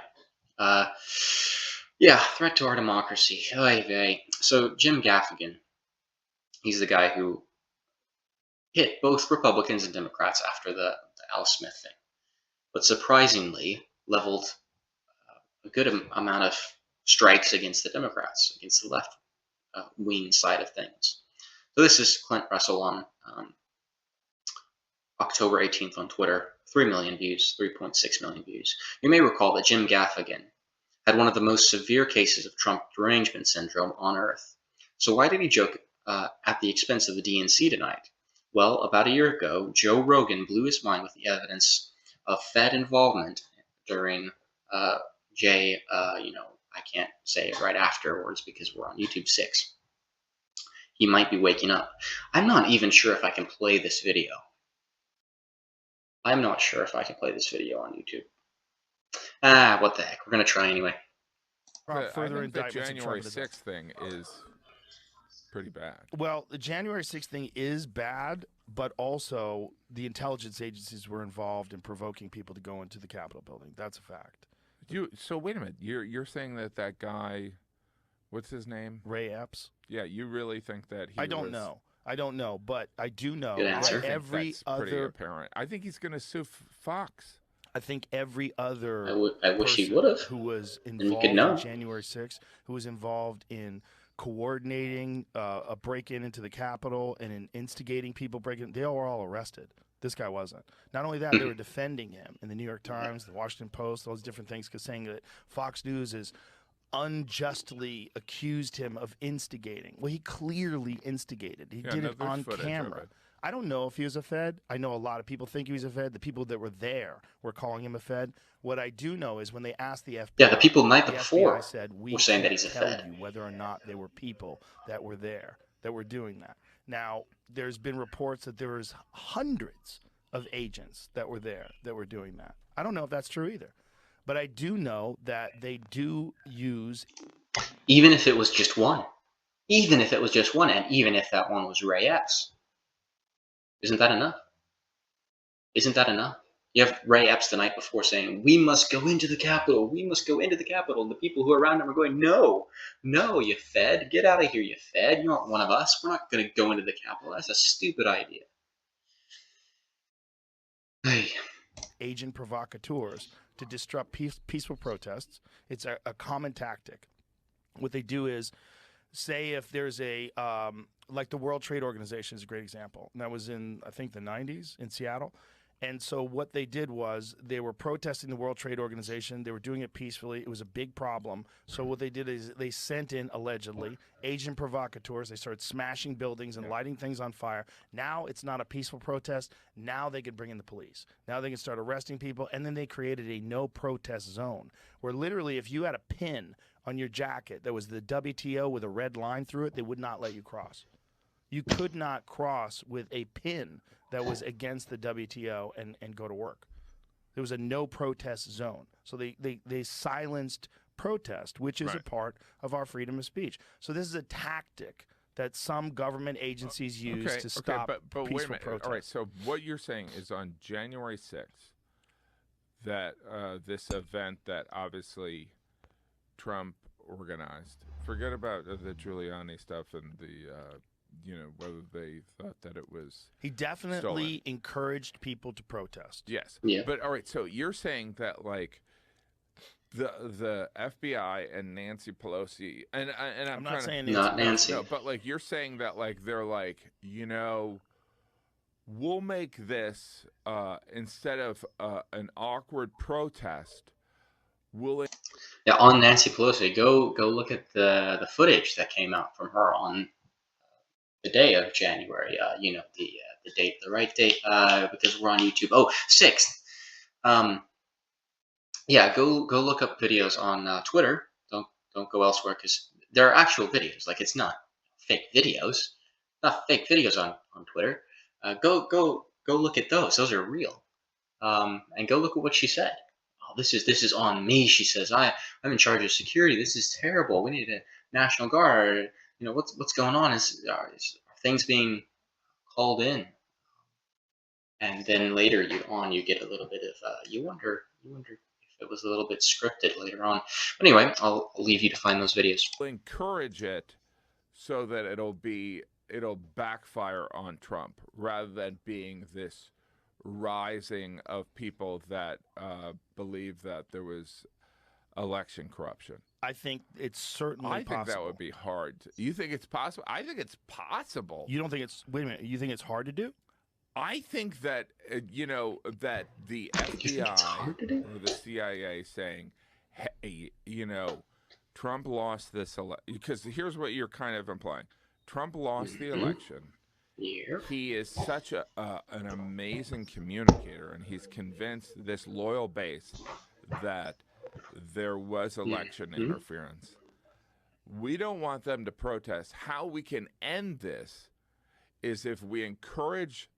threat to our democracy. So Jim Gaffigan, he's the guy who hit both Republicans and Democrats after the Al Smith thing, but surprisingly leveled a good amount of strikes against the Democrats, against the left wing side of things. So this is Clint Russell on October 18th on Twitter. 3 million views, 3.6 million views. You may recall that Jim Gaffigan had one of the most severe cases of Trump derangement syndrome on Earth. So why did he joke at the expense of the DNC tonight? Well, about a year ago, Joe Rogan blew his mind with the evidence of Fed involvement during I can't say it right afterwards because we're on YouTube 6. He might be waking up. I'm not even sure if I can play this video. I'm not sure if I can play this video on YouTube. What the heck? We're going to try anyway.
I think the January 6th thing is pretty bad.
Well, the January 6th thing is bad, but also the intelligence agencies were involved in provoking people to go into the Capitol building. That's a fact.
So wait a minute. You're saying that guy, what's his name?
Ray Epps?
Yeah, you really think that he
I don't know, but I do know
that
every other...
pretty apparent. I think he's going to sue Fox.
I think every other
I wish he would have.
Who was involved in January 6th, who was involved in coordinating a break-in into the Capitol and in instigating people breaking, they were all arrested. This guy wasn't. Not only that, they were defending him in the New York Times, the Washington Post, all those different things, because saying that Fox News is unjustly accused him of instigating. Well, he clearly instigated. He did it on camera. I don't know if he was a Fed. I know a lot of people think he was a Fed. The people that were there were calling him a Fed. What I do know is when they asked the FBI,
the people the night before
said,
were saying that he's a
tell
Fed.
you whether or not they were people that were there that were doing that. Now, there's been reports that there was hundreds of agents that were there that were doing that. I don't know if that's true either, but I do know that they do use.
Even if it was just one, even if it was just one, and even if that one was Ray Epps, isn't that enough? Isn't that enough? You have Ray Epps the night before saying, "We must go into the Capitol. We must go into the Capitol." And the people who are around him are going, "No, no, you Fed. Get out of here, you Fed. You aren't one of us. We're not going to go into the Capitol. That's a stupid idea." Hey.
Agent provocateurs to disrupt peaceful protests. It's a common tactic. What they do is, say if there's a like the World Trade Organization is a great example. And that was in, I think, the 90s in Seattle. And so what they did was they were protesting the World Trade Organization. They were doing it peacefully. It was a big problem. So what they did is they sent in, allegedly, agent provocateurs. They started smashing buildings and lighting things on fire. Now it's not a peaceful protest. Now they could bring in the police. Now they can start arresting people. And then they created a no protest zone where literally if you had a pin on your jacket that was the WTO with a red line through it, they would not let you cross. You could not cross with a pin that was against the WTO and go to work. There was a no protest zone. So they silenced protest, which is a part of our freedom of speech. So this is a tactic that some government agencies use to stop
but
peaceful
wait a minute.
protest.
All right, so what you're saying is on January 6th, that this event that obviously Trump organized, forget about the Giuliani stuff and the whether they thought that it was
He definitely
stolen.
encouraged people to protest.
Yes.
Yeah.
But all right, so you're saying that like the FBI and Nancy Pelosi and I'm
not saying
Not Nancy.
No, but like you're saying that like they're like, we'll make this instead of an awkward protest, we'll
Yeah, on Nancy Pelosi, go look at the footage that came out from her on the day of January. The date, the right date, because we're on YouTube. Oh, 6th. Yeah, go look up videos on Twitter. Don't go elsewhere because there are actual videos. Like, it's not fake videos. Not fake videos on Twitter. Go look at those. Those are real. And go look at what she said. Oh, this is on me. She says, I'm in charge of security. This is terrible. We need a National Guard. What's going on? Are things being called in? And then later you get a little bit of you wonder if it was a little bit scripted later on. But anyway, I'll leave you to find those videos.
encourage it so that it'll backfire on Trump rather than being this rising of people that believe that there was election corruption.
I think it's certainly
I think
possible.
that would be hard. You think it's possible? I think it's possible.
You don't think it's – wait a minute. You think it's hard to do?
I think that, that the FBI or the CIA saying, hey, Trump lost this election. Because here's what you're kind of implying. Trump lost the election.
Yeah.
He is such an amazing communicator, and he's convinced this loyal base that there was election interference. We don't want them to protest. How we can end this is if we encourage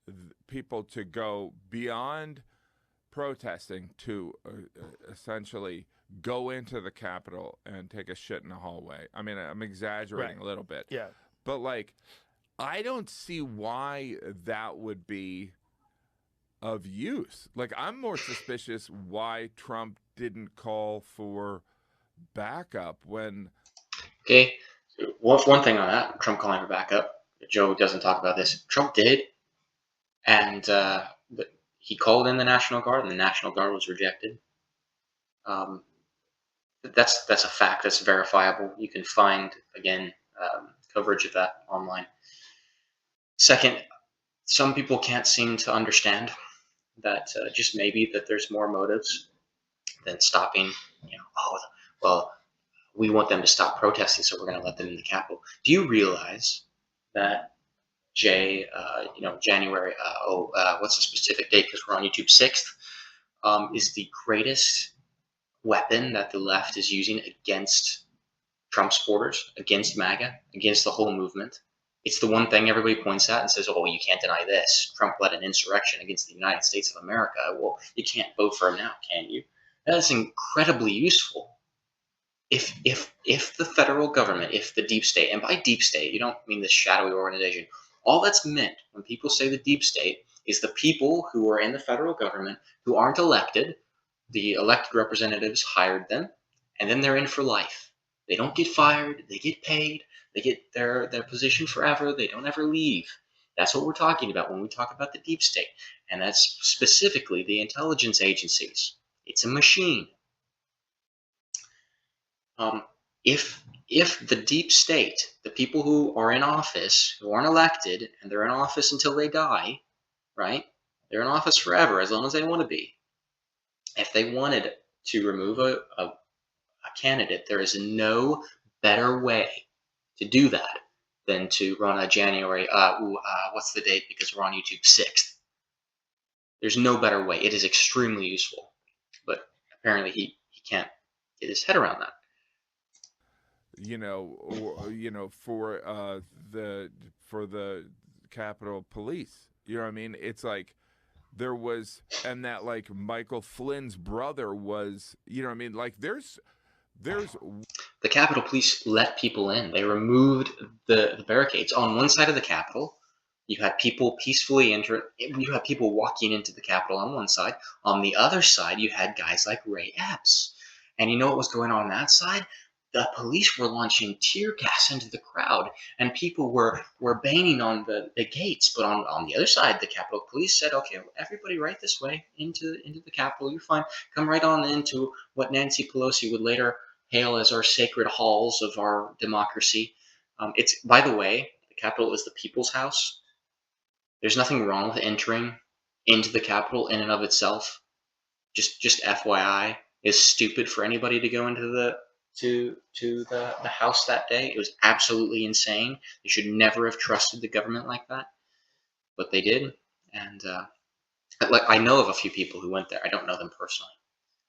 people to go beyond protesting to essentially go into the Capitol and take a shit in the hallway. I mean, I'm exaggerating a little bit.
Yeah.
But, like, I don't see why that would be of use. Like, I'm more suspicious why Trump didn't call for backup when...
Okay, one thing on that, Trump calling for backup. Joe doesn't talk about this. Trump did, and he called in the National Guard, and the National Guard was rejected. That's a fact. That's verifiable. You can find, again, coverage of that online. Second, some people can't seem to understand that just maybe that there's more motives than stopping. We want them to stop protesting, so we're going to let them in the Capitol. Do you realize that January, what's the specific date? Because we're on YouTube, 6th, is the greatest weapon that the left is using against Trump supporters, against MAGA, against the whole movement. It's the one thing everybody points at and says, oh, you can't deny this. Trump led an insurrection against the United States of America. Well, you can't vote for him now, can you? That is incredibly useful. If the federal government, if the deep state, and by deep state, you don't mean this shadowy organization, all that's meant when people say the deep state is the people who are in the federal government who aren't elected. The elected representatives hired them, and then they're in for life. They don't get fired. They get paid. They get their position forever. They don't ever leave. That's what we're talking about when we talk about the deep state, and that's specifically the intelligence agencies. It's a machine. If the deep state, the people who are in office, who aren't elected, and they're in office until they die, right? They're in office forever, as long as they want to be. If they wanted to remove a candidate, there is no better way to do that than to run a January, what's the date? Because we're on YouTube, 6th. There's no better way. It is extremely useful. But apparently he can't get his head around that.
For the Capitol Police, you know what I mean? It's like there was, and that like Michael Flynn's brother was, you know what I mean? Like there's
the Capitol Police let people in. They removed the barricades on one side of the Capitol. You had people peacefully enter. You had people walking into the Capitol on one side. On the other side, you had guys like Ray Epps. And you know what was going on that side? The police were launching tear gas into the crowd, and people were banging on the gates. But on the other side, the Capitol Police said, okay, everybody right this way into the Capitol. You're fine. Come right on into what Nancy Pelosi would later hail as our sacred halls of our democracy. It's, by the way, the Capitol is the people's house. There's nothing wrong with entering into the Capitol in and of itself. Just FYI, it's stupid for anybody to go into the house that day. It was absolutely insane. They should never have trusted the government like that, but they did. And like, I know of a few people who went there. I don't know them personally,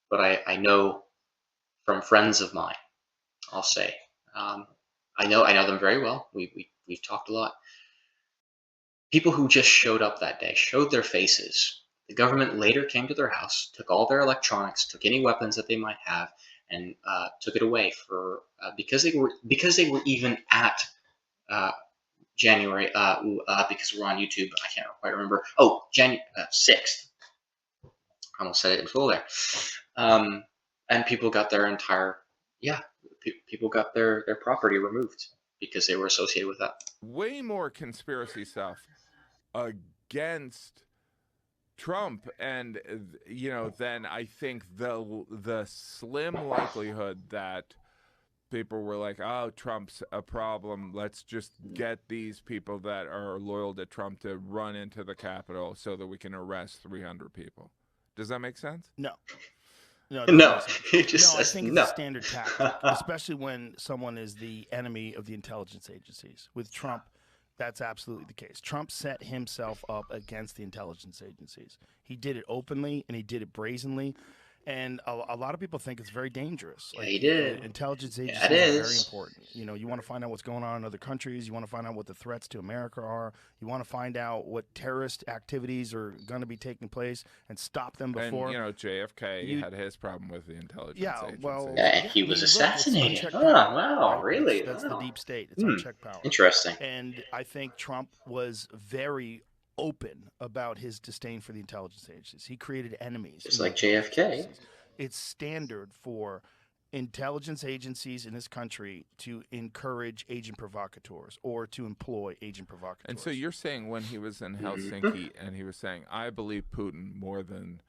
but I know from friends of mine. I'll say I know them very well. We've talked a lot. People who just showed up that day, showed their faces. The government later came to their house, took all their electronics, took any weapons that they might have, and took it away for because they were even at January because we're on YouTube. I can't quite remember. Oh, January 6th. I almost said it in full there. And people got their entire people got their property removed because they were associated with that.
Way more conspiracy stuff against Trump, and then I think the slim likelihood that people were like, oh, Trump's a problem, let's just get these people that are loyal to Trump to run into the Capitol so that we can arrest 300 people. Does that make sense?
No.
No,
it just I think it's a standard tactic, especially when someone is the enemy of the intelligence agencies. With Trump, that's absolutely the case. Trump set himself up against the intelligence agencies. He did it openly, and he did it brazenly. And a lot of people think it's very dangerous.
He did.
Intelligence agencies are very important. You want to find out what's going on in other countries. You want to find out what the threats to America are. You want to find out what terrorist activities are going to be taking place and stop them before.
And, JFK had his problem with the intelligence agencies.
Well, he was assassinated. Oh, wow, really?
That's the deep state. It's unchecked power.
Interesting.
And I think Trump was very open about his disdain for the intelligence agencies. He created enemies.
Just like JFK.
It's standard for intelligence agencies in this country to encourage agent provocateurs or to employ agent provocateurs.
And so you're saying when he was in Helsinki and he was saying, I believe Putin more than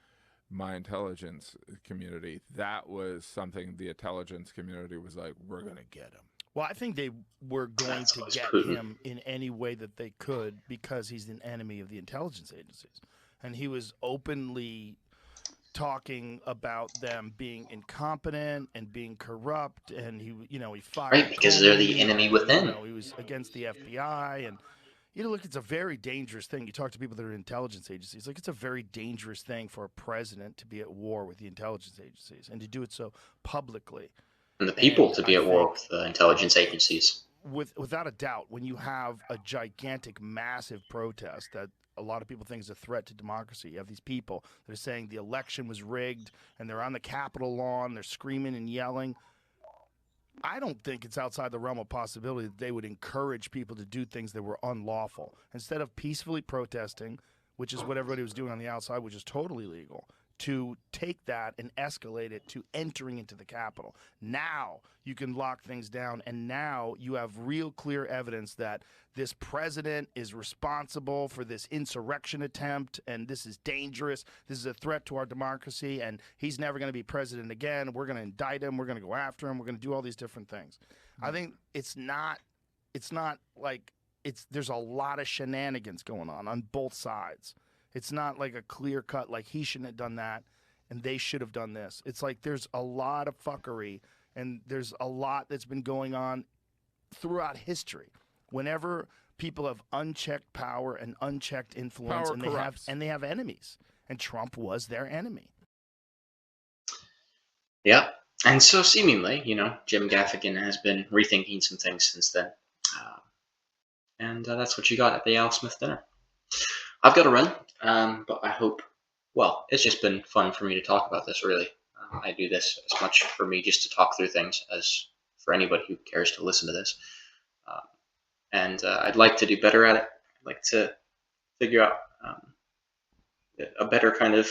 my intelligence community, that was something the intelligence community was like, we're going to get him.
Well, I think they were going to get him in any way that they could because he's an enemy of the intelligence agencies. And he was openly talking about them being incompetent and being corrupt, and he fired.
Right, because they're the enemy within.
He was against the FBI, and look, it's a very dangerous thing. You talk to people that are in intelligence agencies, like it's a very dangerous thing for a president to be at war with the intelligence agencies and to do it so publicly.
And the people to be at war with the intelligence agencies.
without a doubt, when you have a gigantic, massive protest that a lot of people think is a threat to democracy, you have these people that are saying the election was rigged, and they're on the Capitol lawn, they're screaming and yelling. I don't think it's outside the realm of possibility that they would encourage people to do things that were unlawful. Instead of peacefully protesting, which is what everybody was doing on the outside, which is totally legal, to take that and escalate it to entering into the Capitol. Now you can lock things down, and now you have real clear evidence that this president is responsible for this insurrection attempt, and this is dangerous. This is a threat to our democracy, and he's never going to be president again. We're going to indict him. We're going to go after him. We're going to do all these different things. I think it's not like there's a lot of shenanigans going on both sides. It's not like a clear cut, like he shouldn't have done that and they should have done this. It's like there's a lot of fuckery, and there's a lot that's been going on throughout history. Whenever people have unchecked power and unchecked influence, and they have enemies, and Trump was their enemy.
Yeah, and so seemingly, Jim Gaffigan has been rethinking some things since then, and that's what you got at the Al Smith dinner. I've got to run, but I hope, it's just been fun for me to talk about this, really. I do this as much for me just to talk through things as for anybody who cares to listen to this. And I'd like to do better at it. I'd like to figure out a better kind of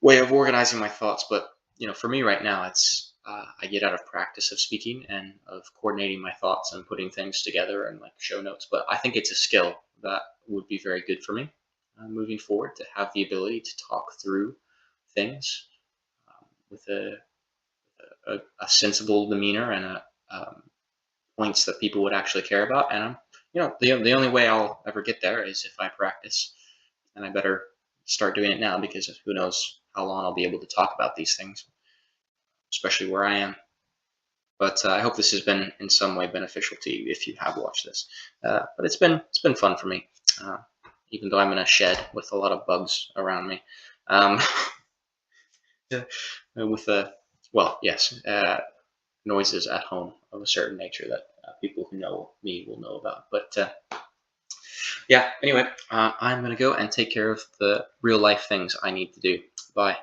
way of organizing my thoughts. But, for me right now, it's I get out of practice of speaking and of coordinating my thoughts and putting things together and like show notes. But I think it's a skill that would be very good for me moving forward, to have the ability to talk through things with a sensible demeanor and points that people would actually care about. And the only way I'll ever get there is if I practice, and I better start doing it now, because who knows how long I'll be able to talk about these things, especially where I am. But I hope this has been in some way beneficial to you if you have watched this. But it's been fun for me, even though I'm in a shed with a lot of bugs around me. With noises at home of a certain nature that people who know me will know about. But anyway, I'm going to go and take care of the real life things I need to do. Bye.